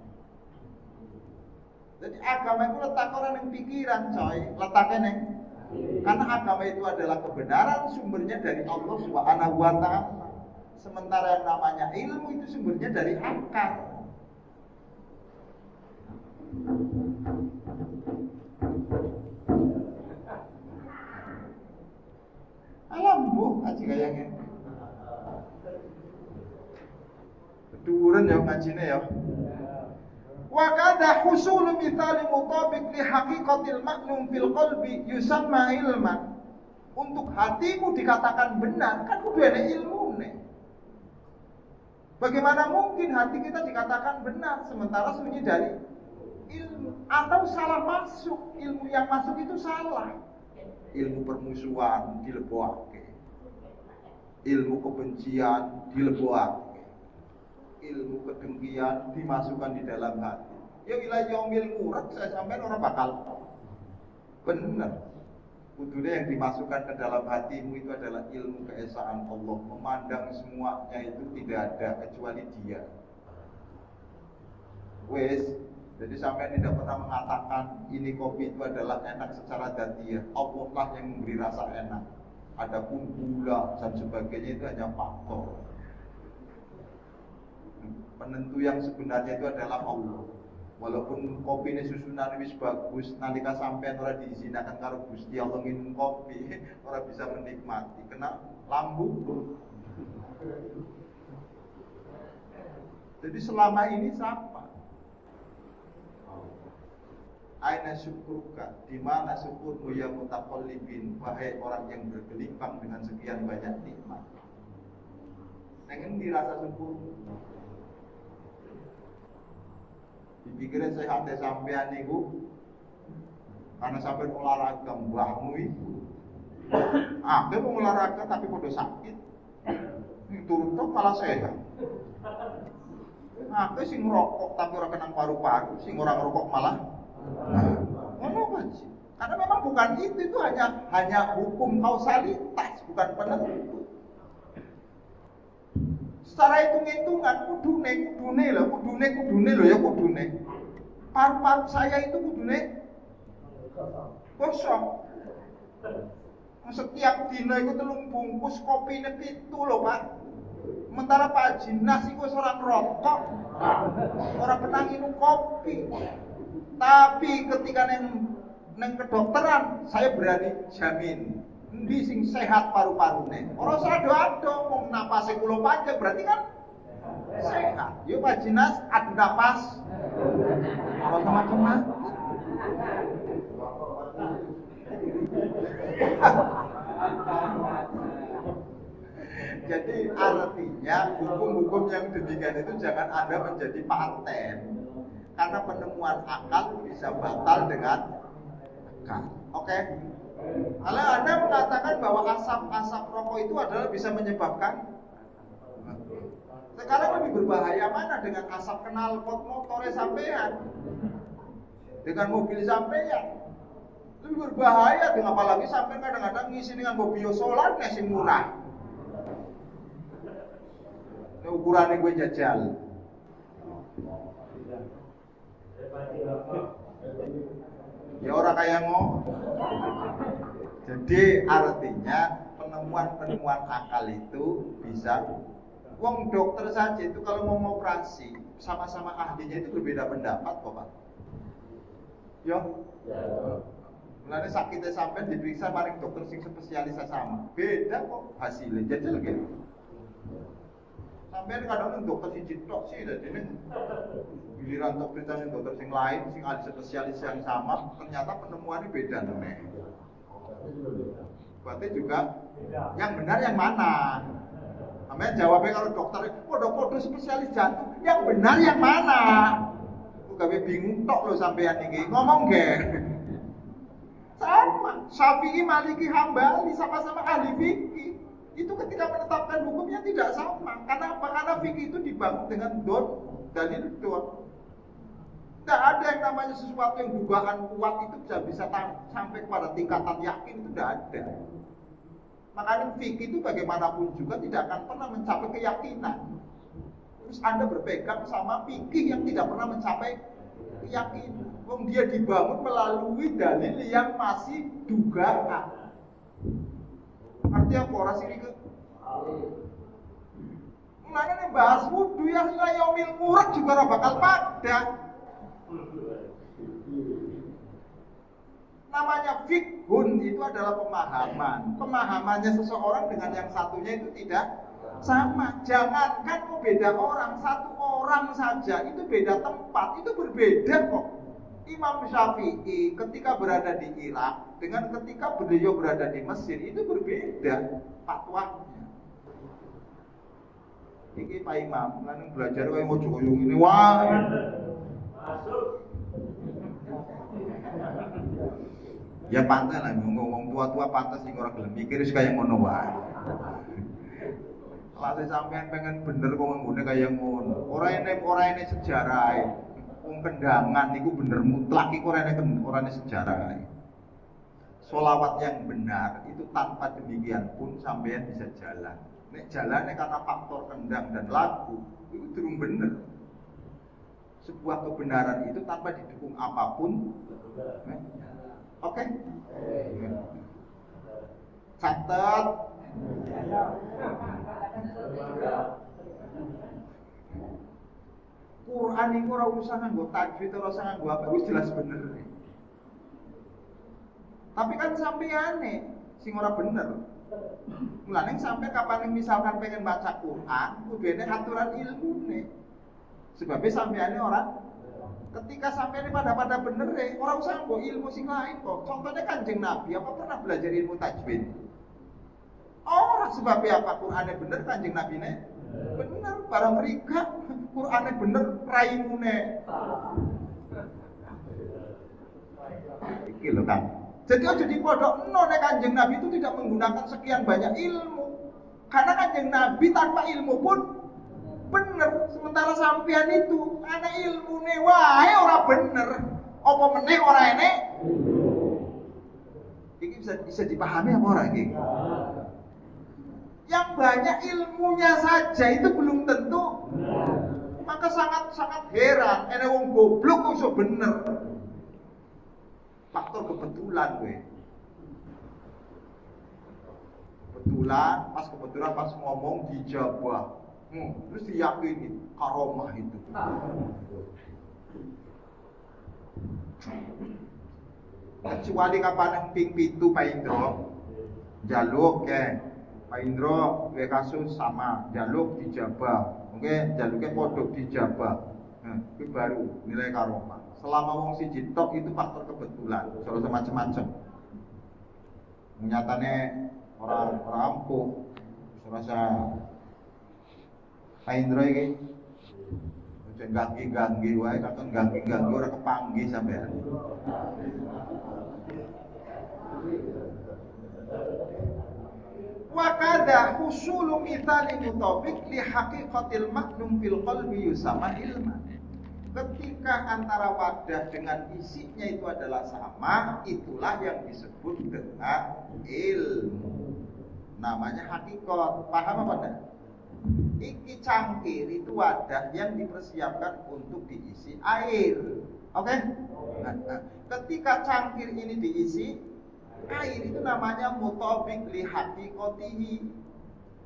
Jadi agama itu letak orang yang pikiran coy, letaknya neng. Karena agama itu adalah kebenaran, sumbernya dari Allah Subhanahu wa ta'ala. Sementara yang namanya ilmu itu sumbernya dari akal. Alam bu, ngaji kayaknya. Keduren ya ngajine ya. Wa kada husul mithali mutabiq li haqiqatil ma'lum fil qalbi yusamma ilman. Untuk hatimu dikatakan benar, kan kudu ada ilmune. Bagaimana mungkin hati kita dikatakan benar sementara sunyi dari ilmu, atau salah masuk, ilmu yang masuk itu salah. Ilmu permusuhan dileboake, ilmu kebencian dileboake, ilmu kedengkian dimasukkan di dalam hati. Ya ila yaumil murad saya sampean orang bakal benar. Kudune yang dimasukkan ke dalam hatimu itu adalah ilmu keesaan Allah, memandang semuanya itu tidak ada kecuali Dia. Wes, jadi sampai tidak pernah mengatakan ini kopi itu adalah enak secara dzatiyah. Allah lah yang memberi rasa enak. Adapun gula dan sebagainya itu hanya faktor. Penentu yang sebenarnya itu adalah Allah. Walaupun kopi ini susunan wis bagus, nalika sampean ora diizinakan karo Gusti Allah minum kopi, ora bisa menikmati, kena lambung. Jadi selama ini siapa? Aina syukurka, di mana syukurmu ya mutaqallibin, wahai orang yang bergelimpang dengan sekian banyak nikmat. Pengen dirasa syukur. Dipikirin sehatnya sampean niku karena sampai olahraga mbahmu itu. Dia mau olahraga tapi podo sakit. Turun tuh malah sehat. Sing ngerokok tapi orang kena paru-paru, sing orang ngerokok malah ngomong aja. Karena memang bukan itu hanya hukum kausalitas, bukan penentu. Secara hitung-hitungan kudune loh ya kudune. Paru-paru saya itu kudune kosong. Setiap dina itu 3 bungkus kopi ini 7 loh Pak. Sementara Pak Jinas itu seorang rokok, orang pernah minum kopi. Tapi ketika neng kedokteran, saya berani jamin, endi sing sehat paru-parune. Orang sado-ado wong napase kula panjang berarti kan sehat. Yuk Pak Jinas adu napas. Kalau teman-teman jadi artinya hukum-hukum yang demikian itu jangan Anda menjadi paten. Karena penemuan akal bisa batal dengan akal. Oke? Kalau Anda mengatakan bahwa asap rokok itu adalah bisa menyebabkan, sekarang lebih berbahaya mana dengan asap knalpot motornya sampean, dengan mobil sampean? Lebih berbahaya dengan apalagi sampean kadang-kadang ngisi dengan biosolar nasi murah. Ini ukurannya gue jajal. Ya orang kayak Jadi artinya penemuan akal itu bisa. Wong dokter saja itu kalau mau operasi sama-sama ahlinya itu berbeda pendapat kok Pak. Yo. Mulane sakitnya sampai diperiksa paling dokter sing spesialis sama. Beda kok hasilnya. Jajal gitu. Sampai kadang dokter sing tok sih dadine giliran tok beritane dokter sing lain sing ahli spesialis yang sama ternyata penemuannya beda nih. Berarti juga yang benar yang mana? Namanya jawabnya kalau dokter podo-podo spesialis jantung, yang benar yang mana? Aku gawe bingung tok lo sampean iki. Ngomong ge. Sama, Syafi'i, Maliki, Hambali sama-sama ahli fikih. Itu ketika menetapkan hukumnya tidak sama. Karena apa? Karena fikih itu dibangun dengan dalil doa. Tidak ada yang namanya sesuatu yang dugaan kuat itu bisa sampai kepada tingkatan yakin, itu tidak ada. Makanya fikih itu bagaimanapun juga tidak akan pernah mencapai keyakinan. Terus Anda berpegang sama fikih yang tidak pernah mencapai keyakinan. Dia dibangun melalui dalil yang masih dugaan. Artinya apa orang sini ke? Mulanya nih bahas wudu yang yaumil murad juga bakal pada. Namanya fikhun itu adalah pemahaman. Pemahamannya seseorang dengan yang satunya itu tidak sama. Jangankan beda orang, satu orang saja itu beda tempat, itu berbeda kok. Imam Syafi'i ketika berada di Irak dengan ketika beliau berada di Mesir itu berbeda fatwanya. Iki Pak Imam, lan belajar kaya mojo-mojo ngene wae. Ya pantas lah ngomong tua-tua pantas sing ora gelem mikir wis kaya ngono wae. Lah sampean pengen bener kok nggone kaya ngono. Ora ene sejarah. Wong kendangan niku bener mutlak iku ora ene sejarah. Sholawat yang benar itu tanpa demikian pun sampean bisa jalan. Nek jalannya karena faktor kendang dan lagu itu durung bener. Sebuah kebenaran itu tanpa didukung apapun. Oke? Catat. Quran iku ora usah nganggo tajwid, ora usah nganggo apa, wis jelas bener. Tapi kan sampeyane sing ora bener. Mulane sampai kapan misalkan pengen baca Quran, kudune aturan ilmune. Sebabnya sampeyane ora ketika sampeyane pada bener ora usah nganggo ilmu sing lain kok. Contohnya Kanjeng Nabi apa pernah belajar ilmu tajwid? Ora sebabnya apa Qur'ane bener Kanjeng Nabine bener, barang mereka Qur'ane bener raimune. Iki lho kan. Jadi aja dipodokno nek Kanjeng Nabi itu tidak menggunakan sekian banyak ilmu. Karena Kanjeng Nabi tanpa ilmu pun bener. Sementara sampean itu ana ilmune wae ora bener. Apa meneh ora enek? Iki bisa dipahami apa ora iki? Yang banyak ilmunya saja itu belum tentu. Maka sangat heran, enek wong goblok kok iso bener. Faktor kebetulan gue. Kebetulan pas ngomong dijabah. Terus diyakini karomah itu. Kecuali kapan ping pitu Pak Indro jaluk ya. Pak Indro gue kasus sama jaluk dijabah. Mungkin jaluknya kodok dijabah. Itu baru nilai karomah. Selama wong siji tok itu faktor kebetulan, soal macam-macam. Nyatane orang ampuh, serasa Pak Indro iki ganggi wae, katon ganggi ora kepanggih sampean. Wa kadha husulu mithali mutabik li haqiqatil maknum fil qalbi yusama ilman. Ketika antara wadah dengan isinya itu adalah sama, itulah yang disebut dengan ilmu. Namanya hakikat. Paham apa enggak? Iki cangkir itu wadah yang dipersiapkan untuk diisi air. Oke? Nah, ketika cangkir ini diisi air itu namanya mutabik li haqiqatihi.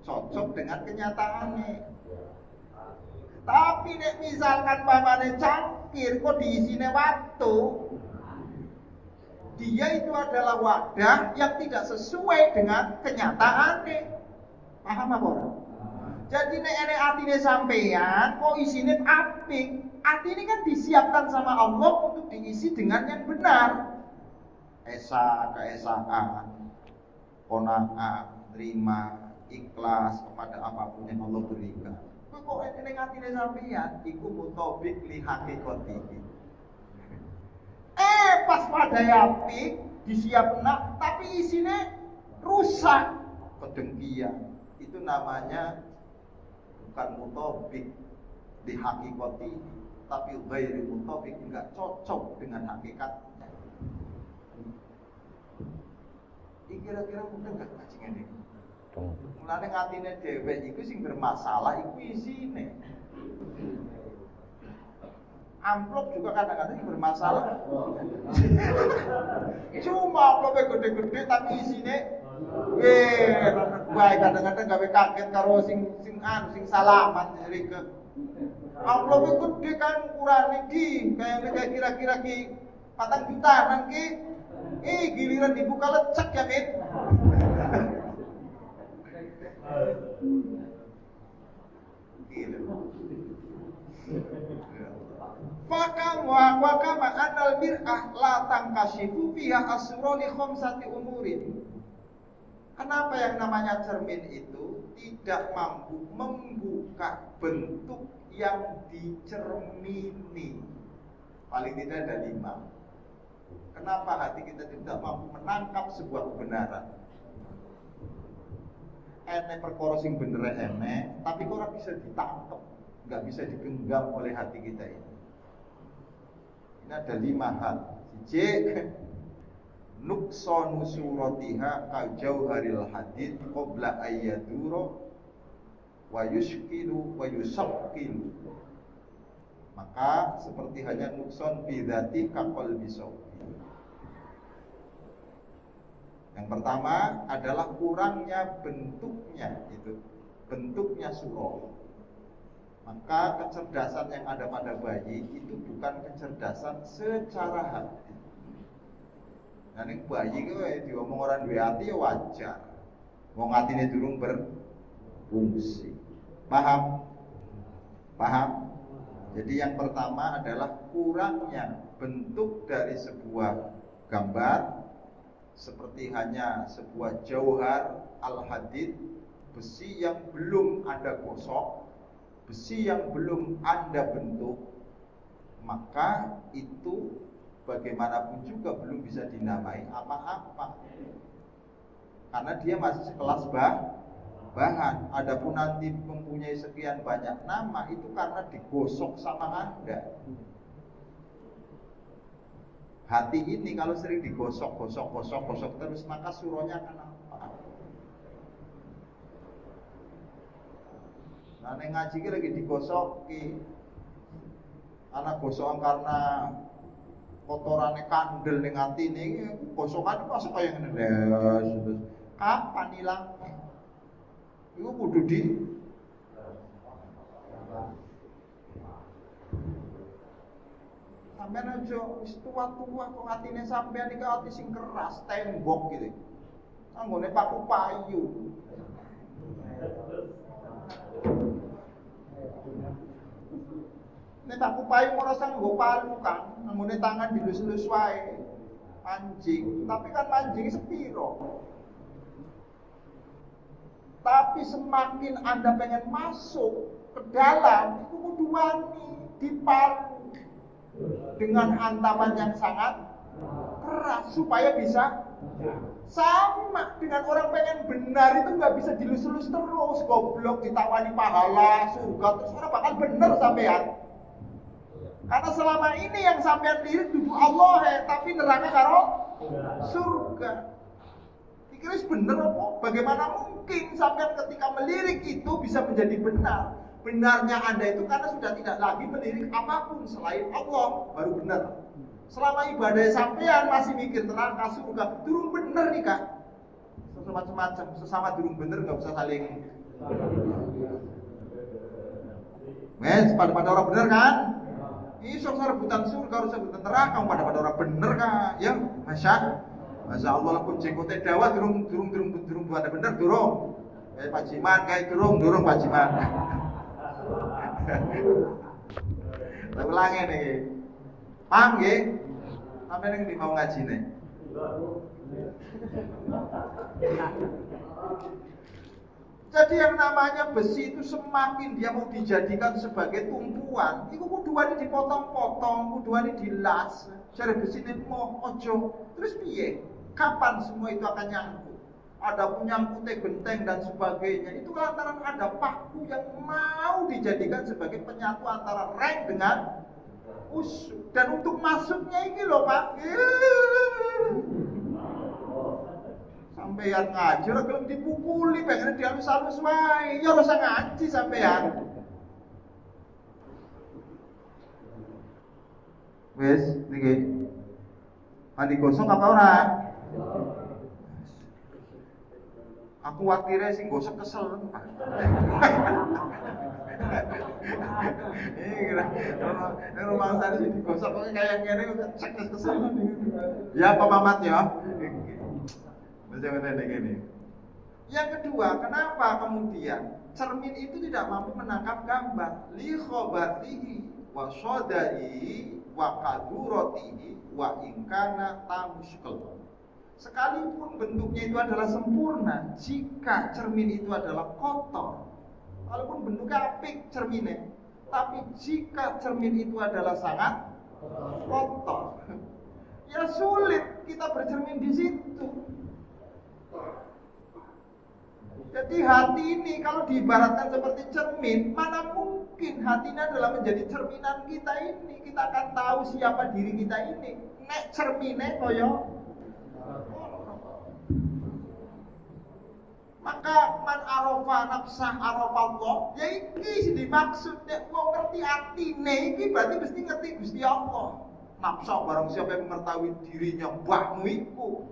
Cocok dengan kenyataannya. Tapi nek misalkan papane cangkir kok diisine watu, dia itu adalah wadah yang tidak sesuai dengan kenyataannya. Paham apa ora? Jadi nek enek atine sampean kok isine apik, ati ini kan disiapkan sama Allah untuk diisi dengan yang benar. Keesaan, qanaah, terima, ikhlas kepada apapun yang Allah berikan. Kok nek atine sampeyan iku mutabik li haqiqatihi. Pas wadai apik disiapna tapi isine rusak, kedengkian. Itu namanya bukan mutabik li haqiqatihi, tapi ghairi mutabik, enggak cocok dengan hakikatnya. Iki kira-kira mungkin enggak kajian ini. Mulane ngatine dhewek iku sing bermasalah iku isine. Amplop juga kadang-kadang yang bermasalah. Cuma amplopnya gede-gede tapi isine baik kadang-kadang gawe kaget karo sing salaman rike. Amplopnya gede kan ukurane iki, kayak kira-kira ki 4 juta nang ki. Giliran dibuka lecek ya, Mit. Wa kama anal bir'ah la tangkashifu fiha asroli khamsati umurin. Kenapa yang namanya cermin itu tidak mampu membuka bentuk yang dicermini? Paling tidak ada 5. Kenapa hati kita tidak mampu menangkap sebuah kebenaran? Enek perkara sing bener enek, tapi kok ora bisa ditangkap, nggak bisa digenggam oleh hati kita ini. Ini ada 5 hal. Siji, nuqsanu suratiha ka jauharil hadid qabla ayyadura wa yushkilu wa yusaqqilu. Maka seperti hanya nukson fi dzati ka qalbi sawti. Yang pertama adalah kurangnya bentuknya, itu bentuknya surah. Maka kecerdasan yang ada pada bayi itu bukan kecerdasan secara hati. Nah ini bayi itu diomong orang duwe hati ya wajar. Wong atine durung berfungsi. Paham? Paham? Jadi yang pertama adalah kurangnya bentuk dari sebuah gambar, seperti hanya sebuah jauhar al-hadid, besi yang belum Anda gosok, besi yang belum Anda bentuk, maka itu bagaimanapun juga belum bisa dinamai apa-apa, karena dia masih sekelas bahan. Adapun nanti mempunyai sekian banyak nama, itu karena digosok sama Anda. Hati ini kalau sering digosok terus, maka suronya akan apa? Nah, neng ngaji ki lagi digosoki. Anak gosokan karena kotorannya kandel ning atine, gosokan masuk kaya ngene. Kapan hilangnya? Iku kudu di sampean aja wis tua-tua kok atine sampean iki ati sing keras, tembok gitu. Anggone paku payu. Nek paku payu ora sang nggo palu kan, anggone tangan dilus-lus wae. Anjing, tapi kan anjing sepiro. Tapi semakin Anda pengen masuk ke dalam, itu kudu wani, dipalu dengan hantaman yang sangat keras supaya bisa sama dengan orang pengen benar itu nggak bisa dilus-lus terus, goblok ditawani pahala surga terus orang bakal bener sampean. Karena selama ini yang sampean lirik duduk Allah tapi neraka karo surga. Kira bener apa? Bagaimana mungkin sampai ketika melirik itu bisa menjadi benar? Benarnya Anda itu karena sudah tidak lagi melirik apapun selain Allah, baru benar. Selama ibadah sampean masih mikir neraka surga, durung bener nih Kak. Macam-macam, sesama durung bener nggak usah saling. Pada orang bener kan? Ini soal rebutan surga, harus rebutan neraka, pada orang bener Kak? Ya, Masya Allah pun jenggotnya dawa durung buat bener durung. Kayak Pak Jiman kayak durung Pak Jiman. Saya ulangi nih. Paham nggih? Sampai ning mau ngaji nih. Jadi yang namanya besi itu semakin dia mau dijadikan sebagai tumpuan, itu kuduane dipotong-potong, kuduane dilas. Jare besi ini mau ojo. Terus piye? Kapan semua itu akan nyangkut? Ada penyangkutnya genteng dan sebagainya. Itu lantaran ada paku yang mau dijadikan sebagai penyatu antara reng dengan usuk. Dan untuk masuknya ini loh Pak, sampeyan ngaji ora gelem dipukuli, pengen dihalus-halus wae. Ya ora usah ngaji sampeyan. Wes, niki. Mandi gosok apa ora? Aku khawatirnya sing gosok kesel. Ini rumah saya sih digosok kok kayak ngene cek kesel. Ya Pak Mamat ya. Jangan gini. Yang kedua, kenapa kemudian cermin itu tidak mampu menangkap gambar? Li khobatihi wa sodai wa kaduratihi wa ingkana tamuskal. Sekalipun bentuknya itu adalah sempurna, jika cermin itu adalah kotor, walaupun bentuknya apik cerminnya, tapi jika cermin itu adalah sangat kotor, ya sulit kita bercermin di situ. Jadi hati ini kalau diibaratkan seperti cermin, mana mungkin hati ini adalah menjadi cerminan kita ini. Kita akan tahu siapa diri kita ini. Nek cermine koyo. Maka man arafa nafsah arafa Allah, ya iki sing dimaksud nek wong ngerti atine iki berarti mesti ngerti Gusti Allah. Nafsa barang siapa yang mengetahui dirinya mbahmu iku.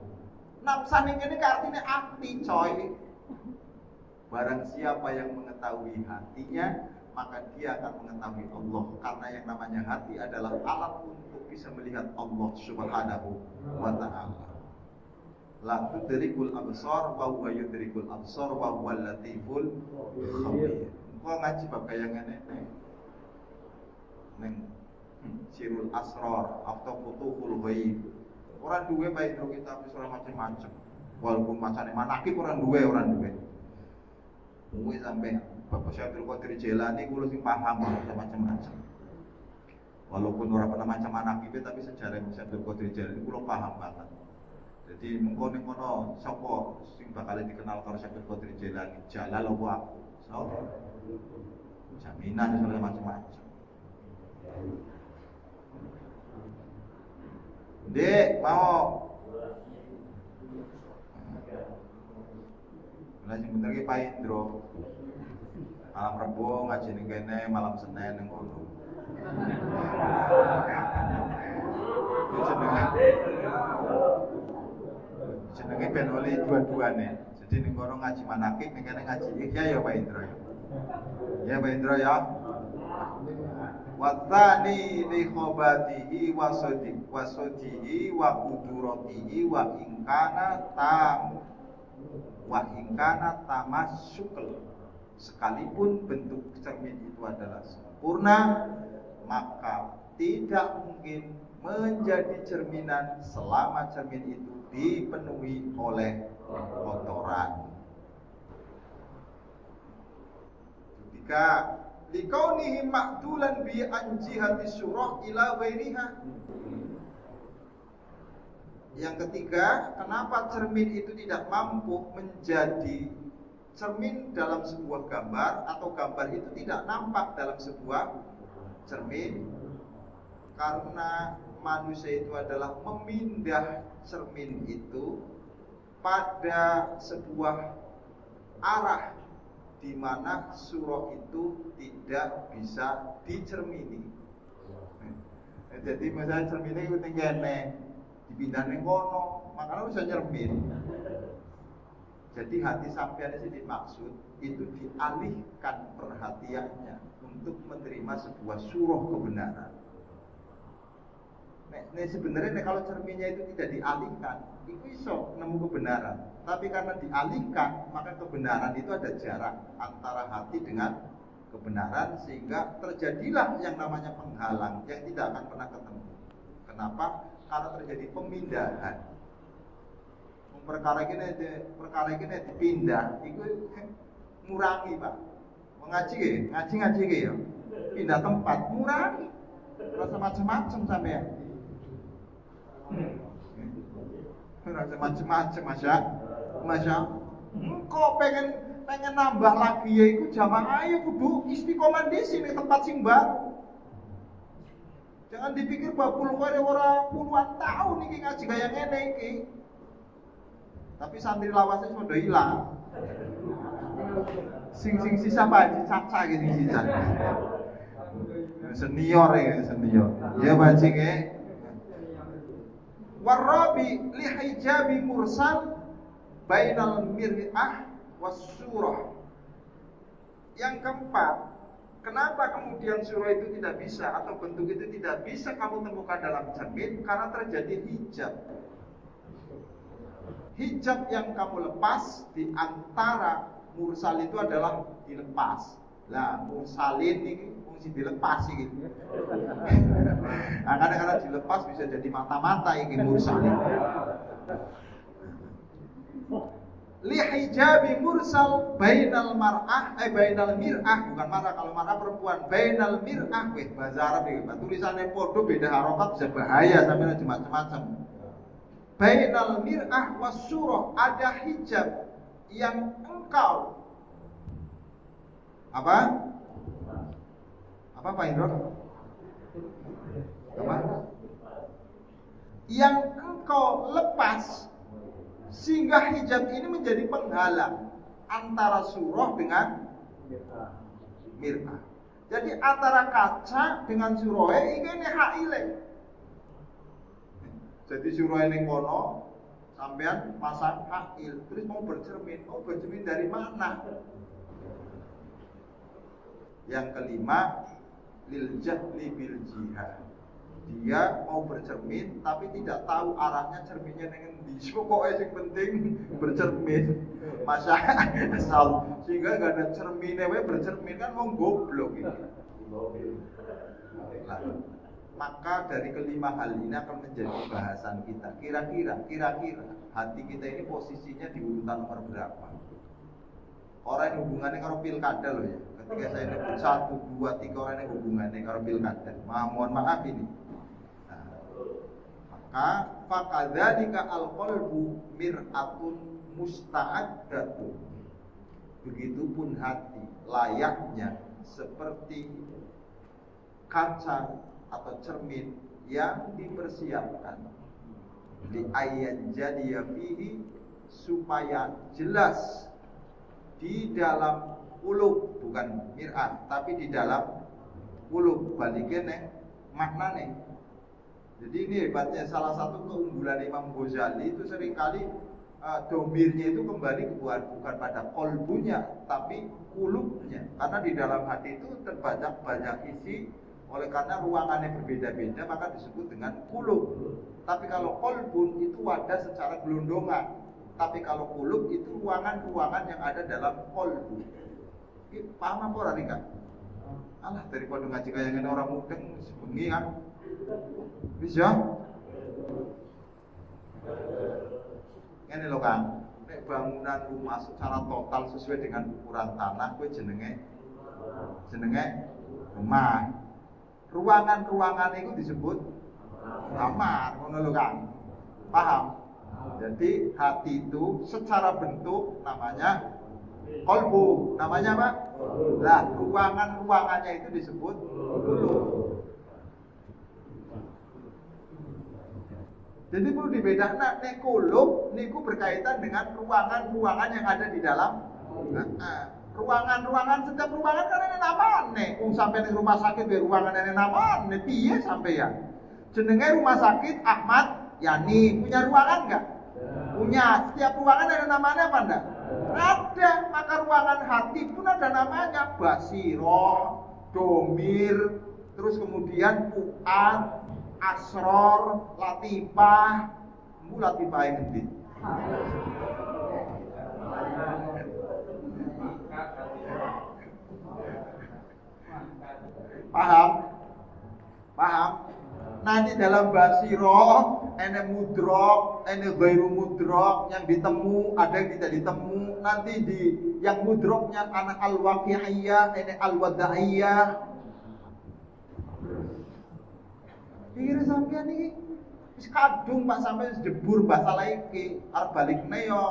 Nafsa ning kene artine ati, coy. Barang siapa yang mengetahui hatinya, maka dia akan mengetahui Allah. Karena yang namanya hati adalah alat untuk bisa melihat Allah Subhanahu wa ta'ala. La tudrikul absar wa huwa yudrikul absar wa huwa latiful khabir. Kok ngaji bab kaya ngene neng Sirul Asrar atau Futuhul Ghaib. Orang duwe bae itu kita wis ora macam-macam. Walaupun macane manakib orang duwe. Kuwi sampe Bapak Syaikhul Qadir Jailani kulo sing paham macam-macam. Walaupun ora pernah macam manakib tapi sejarah Syaikhul Qadir Jailani kulo paham banget. Jadi mengko ning kono sapa sing bakal dikenal karo Syaikhul Qadir Jailani? Jalal apa aku? Sapa? Jaminan segala macam-macam. Dek, mau Lah sing bener ki Pak Indro. Malam Rebo ngaji ning kene, malam Senin ning kono. Jenenge ben oleh dua-duane. Jadi ning kono ngaji manakib, ning kene ngaji ihya ya Pak Indro ya. Ya Pak Indro ya. Watsani li khobatihi wa sodihi wa kuduratihi wa ingkana tamasyukl. Sekalipun bentuk cermin itu adalah sempurna, maka tidak mungkin menjadi cerminan selama cermin itu dipenuhi oleh kotoran. Ketika likaunihi ma'dulan bi anjihati surah ila ghairiha. Yang ketiga, kenapa cermin itu tidak mampu menjadi cermin dalam sebuah gambar atau gambar itu tidak nampak dalam sebuah cermin? Karena manusia itu adalah memindah cermin itu pada sebuah arah di mana surah itu tidak bisa dicermini. Jadi misalnya cerminnya itu tinggalnya dipindah ning kono, makanya bisa cermin. Jadi hati sampean ini dimaksud itu dialihkan perhatiannya untuk menerima sebuah surah kebenaran. Sebenarnya kalau cerminnya itu tidak dialihkan, itu iso nemu kebenaran. Tapi karena dialihkan, maka kebenaran itu ada jarak antara hati dengan kebenaran, sehingga terjadilah yang namanya penghalang yang tidak akan pernah ketemu. Kenapa? Karena terjadi pemindahan. Perkara ini dipindah, itu ngurangi Pak. Ngaji ya, pindah tempat, ngurangi. Rasa macam-macam sampean. Rasa macam-macam Masya. Engkau pengen nambah lagi ya itu jamaah ya kudu istiqomah di sini tempat sing baru. Jangan dipikir babul kare ora puluhan tahun iki ngaji kaya ngene iki. Tapi santri lawasnya sudah hilang. Sing sisa Pak Caca iki sing sisa. Senior. Ya bajing Warabi li hijabi mursal bainal mir'ah was surah. Yang keempat, kenapa kemudian surah itu tidak bisa atau bentuk itu tidak bisa kamu temukan dalam cermin? Karena terjadi hijab. Hijab yang kamu lepas di antara mursal itu adalah dilepas. Lah mursalin ini fungsi dilepas gitu. Nah, kadang-kadang dilepas bisa jadi mata-mata ini mursalin. Li hijabi mursal bainal mar'ah bainal mir'ah, bukan mar'ah, kalau mar'ah perempuan, bainal mir'ah bahasa Arab iki, tulisannya podo beda harokat bisa bahaya sampai macam-macam. Bainal mir'ah was surah, ada hijab yang engkau apa Pak Indro? Apa? Yang engkau lepas sehingga hijab ini menjadi penghalang antara surah dengan mir'ah. Jadi antara kaca dengan surah ini haile. Jadi surah ini kono sampean pasang hail, terus mau bercermin dari mana? Yang kelima, lil jahli bil jihad. Dia mau bercermin tapi tidak tahu arahnya cerminnya dengan di. Pokoknya yang penting bercermin. Masa asal sehingga gak ada cerminnya, bercermin kan mau goblok ini. Nah, maka dari kelima hal ini akan menjadi bahasan kita. Kira-kira hati kita ini posisinya di urutan nomor berapa? Orang yang hubungannya karo pilkada loh ya. Ketika saya nyebut 1, 2, 3 orang yang hubungannya karo pilkada. Mohon maaf ini. Maka fakadzalika al-qalbu mir'atun musta'addatun. Begitupun hati layaknya seperti kaca atau cermin yang dipersiapkan di ayat jadiya fihi, supaya jelas di dalam qulub, bukan mir'at tapi di dalam qulub. Baliknya maknanya. Jadi ini hebatnya, salah satu keunggulan Imam Ghazali itu seringkali domirnya itu kembali bukan pada kolbunya tapi kulubnya, karena di dalam hati itu terbanyak isi. Oleh karena ruangannya berbeda-beda maka disebut dengan kulub. Tapi kalau kolbun itu wadah secara gelondongan. Tapi kalau kulub itu ruangan-ruangan yang ada dalam kolbu. Paham apa ora Rika? Alah, daripada ngaji kayak orang mudeng sebengi kan. Bisa? Ini loh Kang, nek bangunan rumah secara total sesuai dengan ukuran tanah kuwi jenenge rumah. Ruangan-ruangan itu disebut kamar, ngono lho Kang. Paham? Jadi hati itu secara bentuk namanya kolbu. Namanya apa? Lah, ruangan-ruangannya itu disebut kulub. Jadi perlu dibedakan, nek kulub niku berkaitan dengan ruangan-ruangan yang ada di dalam. Ruangan-ruangan, setiap ruangan kan ada namanya. Sampai di rumah sakit di ruangan ada namanya. Piye sampai ya? Jenenge rumah sakit Ahmad Yani punya ruangan enggak? Punya. Setiap ruangan ada namanya apa enggak? Ada. Maka ruangan hati pun ada namanya. Basiro, domir, terus kemudian fuad, asror, latifah. Latifah yang gede. Paham? Nanti dalam basiro, ini mudrok, ini ghairu mudrok, yang ditemu, ada yang tidak ditemu. Nanti di yang mudroknya anak al-waqi'iyah, ini al-wada'iyah. Pikir sampean iki wis kadung Pak sampean debur bahasa laiki, arep balikne yo.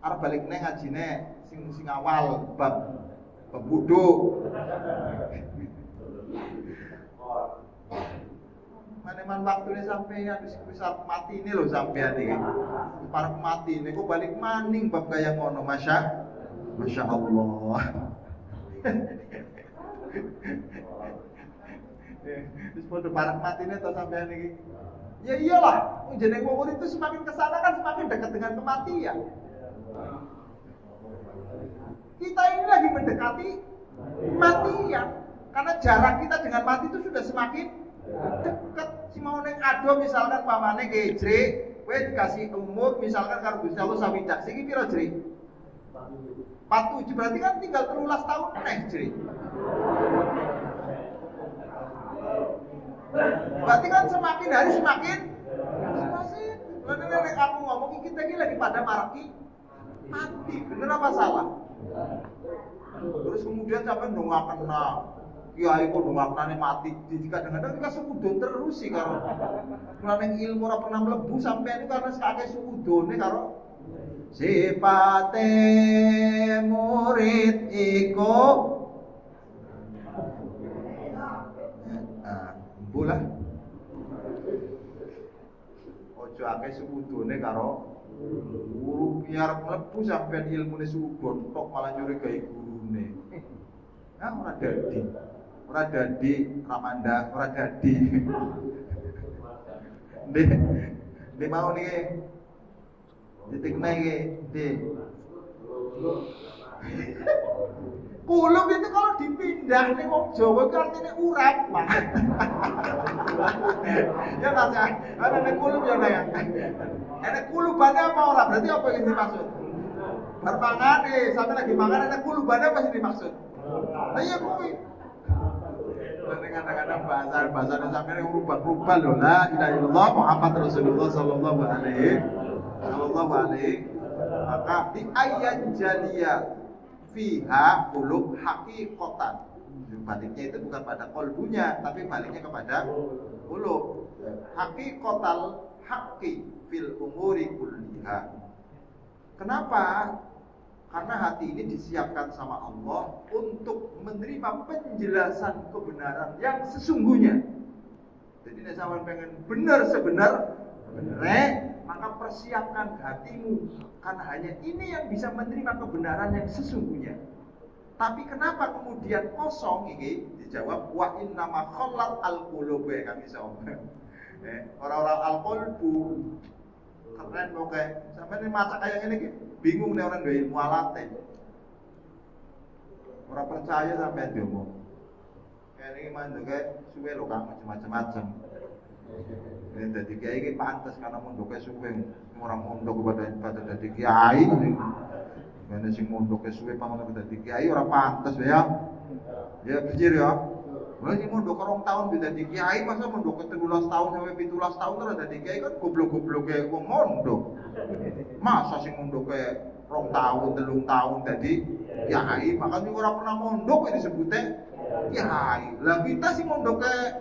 Arep balikne ngajine sing awal bab wudu. Maneman waktune sampeyan wis mati ini lho sampeyan iki. Parep mati niku balik maning bab kaya ngono, Masya Allah. Wis padha parep matine to sampeyan iki. Ya iyalah, jeneng wong itu semakin kesana kan semakin dekat dengan kematian. Kita ini lagi mendekati kematian, karena jarak kita dengan mati itu sudah semakin dekat. Si mau neng ado misalkan pamane gejre, kowe dikasih umur misalkan karo Gusti Allah sawidak, siki pira jre? 47, berarti kan tinggal 13 tahun neh jre. Berarti kan semakin hari semakin nenek aku ngomong kita ini lagi pada mati, bener apa salah? Terus kemudian sampai ndongaken kiai kok ndongakane mati, kadang-kadang kita sukudon terus sih karo. Mulane ilmu ora pernah mlebu sampean itu karena sakake sukudone karo sipate murid iku bolah. Ojo akeh sukudone karo guru biar mlebu sampean ilmune sukudon tok malah nyurigai gurune. Nah, ora dadi Ramanda, ora dadi. Ndek mau niki. Ditikne iki, Dik. Kulub itu kalau dipindah nih wong Jawa itu artinya urap, Pak. Ya Mas ya. Ada kulub ya nek. Ada kulubane apa ora? Berarti apa yang dimaksud? Berpangan sampai lagi makan ada kulubane apa yang dimaksud? Lah iya kuwi. Kadang-kadang bahasa sampai rubah-rubah loh. La ilaha illallah Muhammad Rasulullah sallallahu alaihi. Maka di ayat jaliyah fiha qulub haqiqatan. Baliknya itu bukan pada kolbunya, tapi baliknya kepada qulub. Haqiqatal haqqi fil umuri kulliha. Kenapa? Karena hati ini disiapkan sama Allah untuk menerima penjelasan kebenaran yang sesungguhnya. Jadi nek sampean pengen benar sebenar benar, maka persiapkan hatimu, karena hanya ini yang bisa menerima kebenaran yang sesungguhnya. Tapi kenapa kemudian kosong ini? Dijawab wa innama khallat al-qulub ya kami sampeyan. Orang-orang al-qalbu keren oke. Sampai ini maca kayak gini bingung nih orang duwe ilmu alate. Orang percaya sampai diomong. Kayak ini manduke suwe lho Kang macam-macam. Jadi kiai ini pantas karena mondoknya suwe. Orang mondok pada jadi kiai. Karena sing mondoknya suwe panggil pada jadi kiai orang pantas ya. Ya pikir ya. Mulai sing mondok 2 tahun dadi kiai, masa mondok 13 tahun sampai 17 tahun terus dadi kiai kan goblok-goblok kayak wong mondok. Masa sing mondok kayak 2 tahun, 3 tahun dadi kiai, makanya ora pernah mondok kok disebutnya kiai. Lah kita sing mondok kayak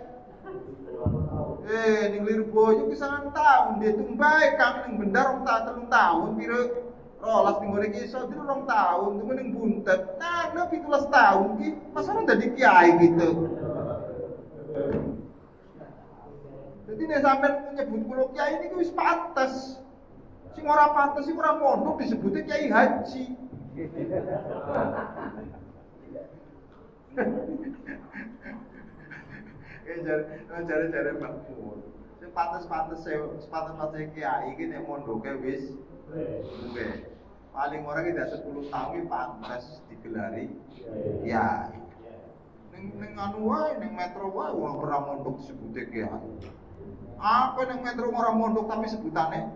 ning Lirboyo ki 9 tahun dia tumbae Kang ning Bendar 3 tahun piro rolas ning ngene iki iso 2 tahun tunggu ning buntet. Nah, 17 tahun ki masa ora dadi kiai gitu. Jadi nek sampean menyebut kula kiai niku wis pantes. Sing ora pantes iku ora mondok disebutnya kiai haji. Jare Pak. Sing pantes-pantes kiai iki nek mondoke wis duwe. Paling ora ki 10 tahun ki pantes digelari kiai. Ning anu wae ning metro wae ora pernah mondok disebute kiai. Apa ning metro ora mondok tapi sebutane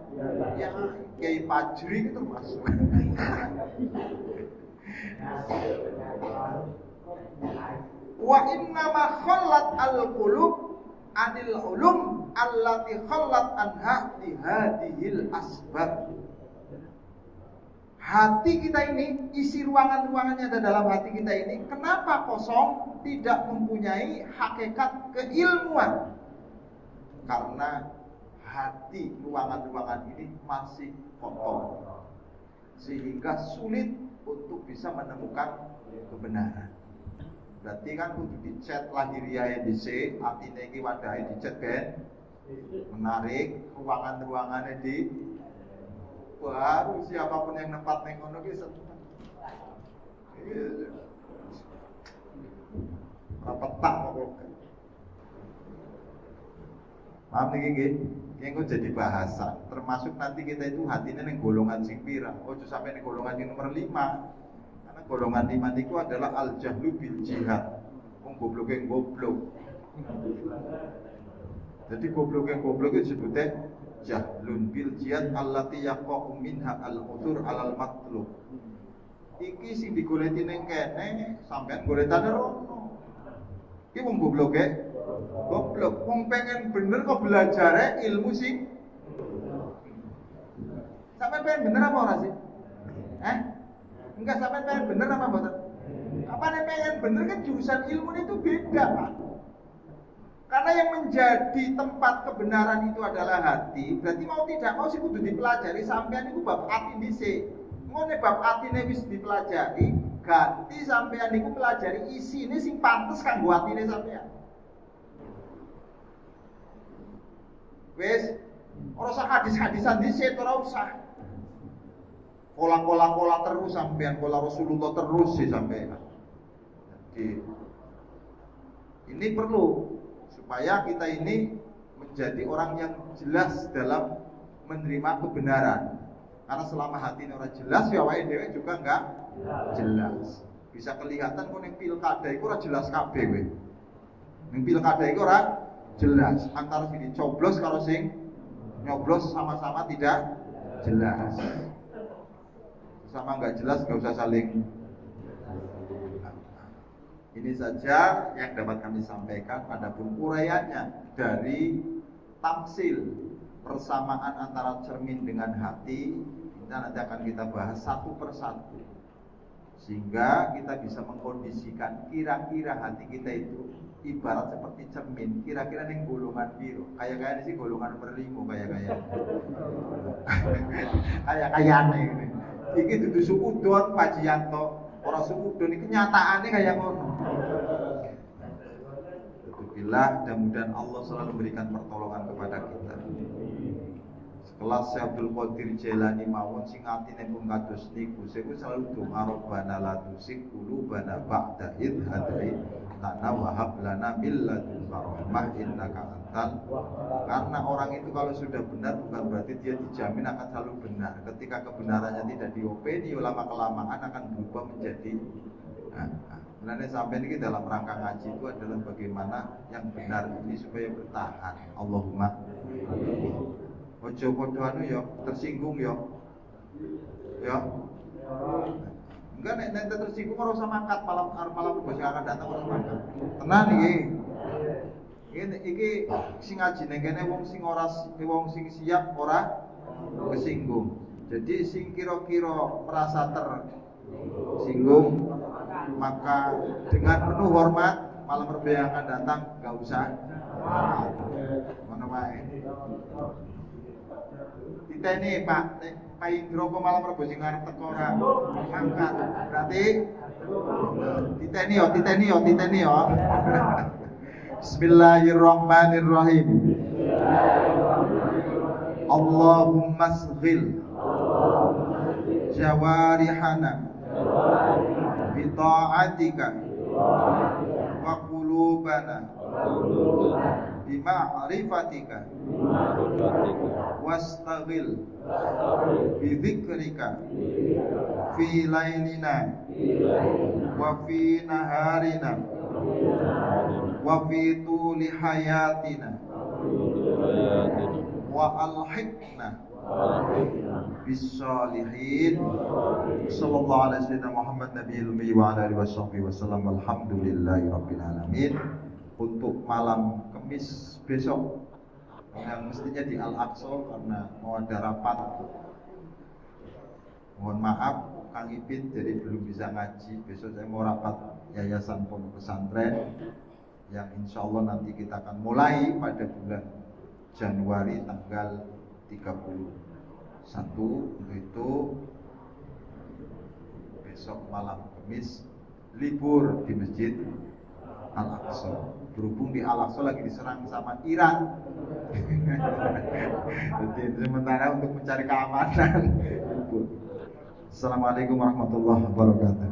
ya Kiai Fajri itu termasuk. Wa inna ma khallat al-qulub anil ulum allati khallat anha li hadhil asbab. Hati kita ini, isi ruangan-ruangannya ada dalam hati kita ini, kenapa kosong, tidak mempunyai hakikat keilmuan? Karena hati ruangan-ruangan ini masih kotor, sehingga sulit untuk bisa menemukan kebenaran. Berarti kan kudu dicet lahiriah DC, artinya ini wadahnya dicet kan, menarik ruangan-ruangannya di baru siapapun yang nempat neng kono ki petang kok. Paham niki nggih? Engko jadi bahasan. Termasuk nanti kita itu hatinya neng golongan sing pira. Ojo sampai neng golongan yang nomor 5. Karena golongan 5 niku adalah al-jahlu bil jihad. Wong gobloke goblok. Jadi goblok itu disebutnya jahlun bil jihad allati yaqa'u minha al-udur alal matlub. Iki sing digoleti ning kene sampean goletane rono. Iki wong gobloke goblok, wong pengen bener kok belajare ilmu sing sampean pengen bener apa ora sih? Enggak, sampean pengen bener apa mboten? Apa nek pengen bener kan jurusan ilmu itu beda, Pak. Karena yang menjadi tempat kebenaran itu adalah hati. Berarti mau tidak mau sih kudu dipelajari sampean itu bab ati dhisik. Ngene bab atine wis dipelajari, ganti sampean niku pelajari isine sing pantes kanggo atine sampean. Wis ora usah hadis-hadisan dhisik, ora usah. Pola terus sampean, pola Rasulullah terus sih sampean. Jadi ini perlu supaya kita ini menjadi orang yang jelas dalam menerima kebenaran. Karena selama hati ini orang jelas, ya awake dhewe juga enggak jelas. Bisa kelihatan kok ning pilkada iku ora jelas kabeh kowe. Ning pilkada iku ora jelas. Antara sing dicoblos karo sing nyoblos sama-sama tidak jelas. Sama enggak jelas enggak usah saling. Ini saja yang dapat kami sampaikan. Adapun uraiannya dari tamsil persamaan antara cermin dengan hati, kita nanti akan kita bahas satu persatu, sehingga kita bisa mengkondisikan kira-kira hati kita itu ibarat seperti cermin. Kira-kira nih golongan biru, kayak sih golongan nomor 5 kayak nih. Iki dudu sukudon Pak Jianto. Orang sukudon ini kenyataannya kayak ngono. Alhamdulillah, mudah-mudahan Allah selalu memberikan pertolongan kepada kita. Sekelas Syekh Abdul Qadir Jailani mawon sing atine pun kados niku, seku selalu doa Rabbana la tuzigh qulubana ba'da idh hadaytana wa hab lana min ladunka rahmah innaka antal. Karena orang itu kalau sudah benar bukan berarti dia dijamin akan selalu benar. Ketika kebenarannya tidak diopeni, lama kelamaan akan berubah menjadi sebenarnya sampai ini dalam rangka ngaji itu adalah bagaimana yang benar ini supaya bertahan. Allahumma. Ojo podo anu yo, tersinggung yo. Ya. Enggak nek tersinggung ora usah mangkat malam bos akan datang ora usah mangkat. Tenan iki. Iki sing ngaji ning kene wong sing siap ora kesinggung. Jadi sing kira-kira merasa tersinggung, maka dengan penuh hormat malam Rabu yang akan datang enggak usah. Mana wae. Titeni Pak Indro kok malam Rabu sing arep teko ora mangkat. Berarti titeni yo. Bismillahirrahmanirrahim. Allahumma asghil jawarihana bi ta'atika wa qulubana bi ma'rifatika wastaghil bi dzikrika fi lailina wa fi naharina wa fi tuli hayatina wa alhiqna bisolihin. Sallallahu alaihi wasallam Muhammad Nabiyul Ummi wa ala alihi wasallam. Alhamdulillahirabbil alamin. Untuk malam Kamis besok yang mestinya di Al-Aqsa karena mau ada rapat. Mohon maaf Kang Ipin jadi belum bisa ngaji. Besok saya mau rapat Yayasan Pondok Pesantren yang insya Allah nanti kita akan mulai pada bulan Januari tanggal 31. Untuk itu besok malam Kamis libur di Masjid Al-Aqsa. Berhubung di Al-Aqsa lagi diserang sama Iran. Jadi sementara untuk mencari keamanan libur. Assalamualaikum warahmatullahi wabarakatuh.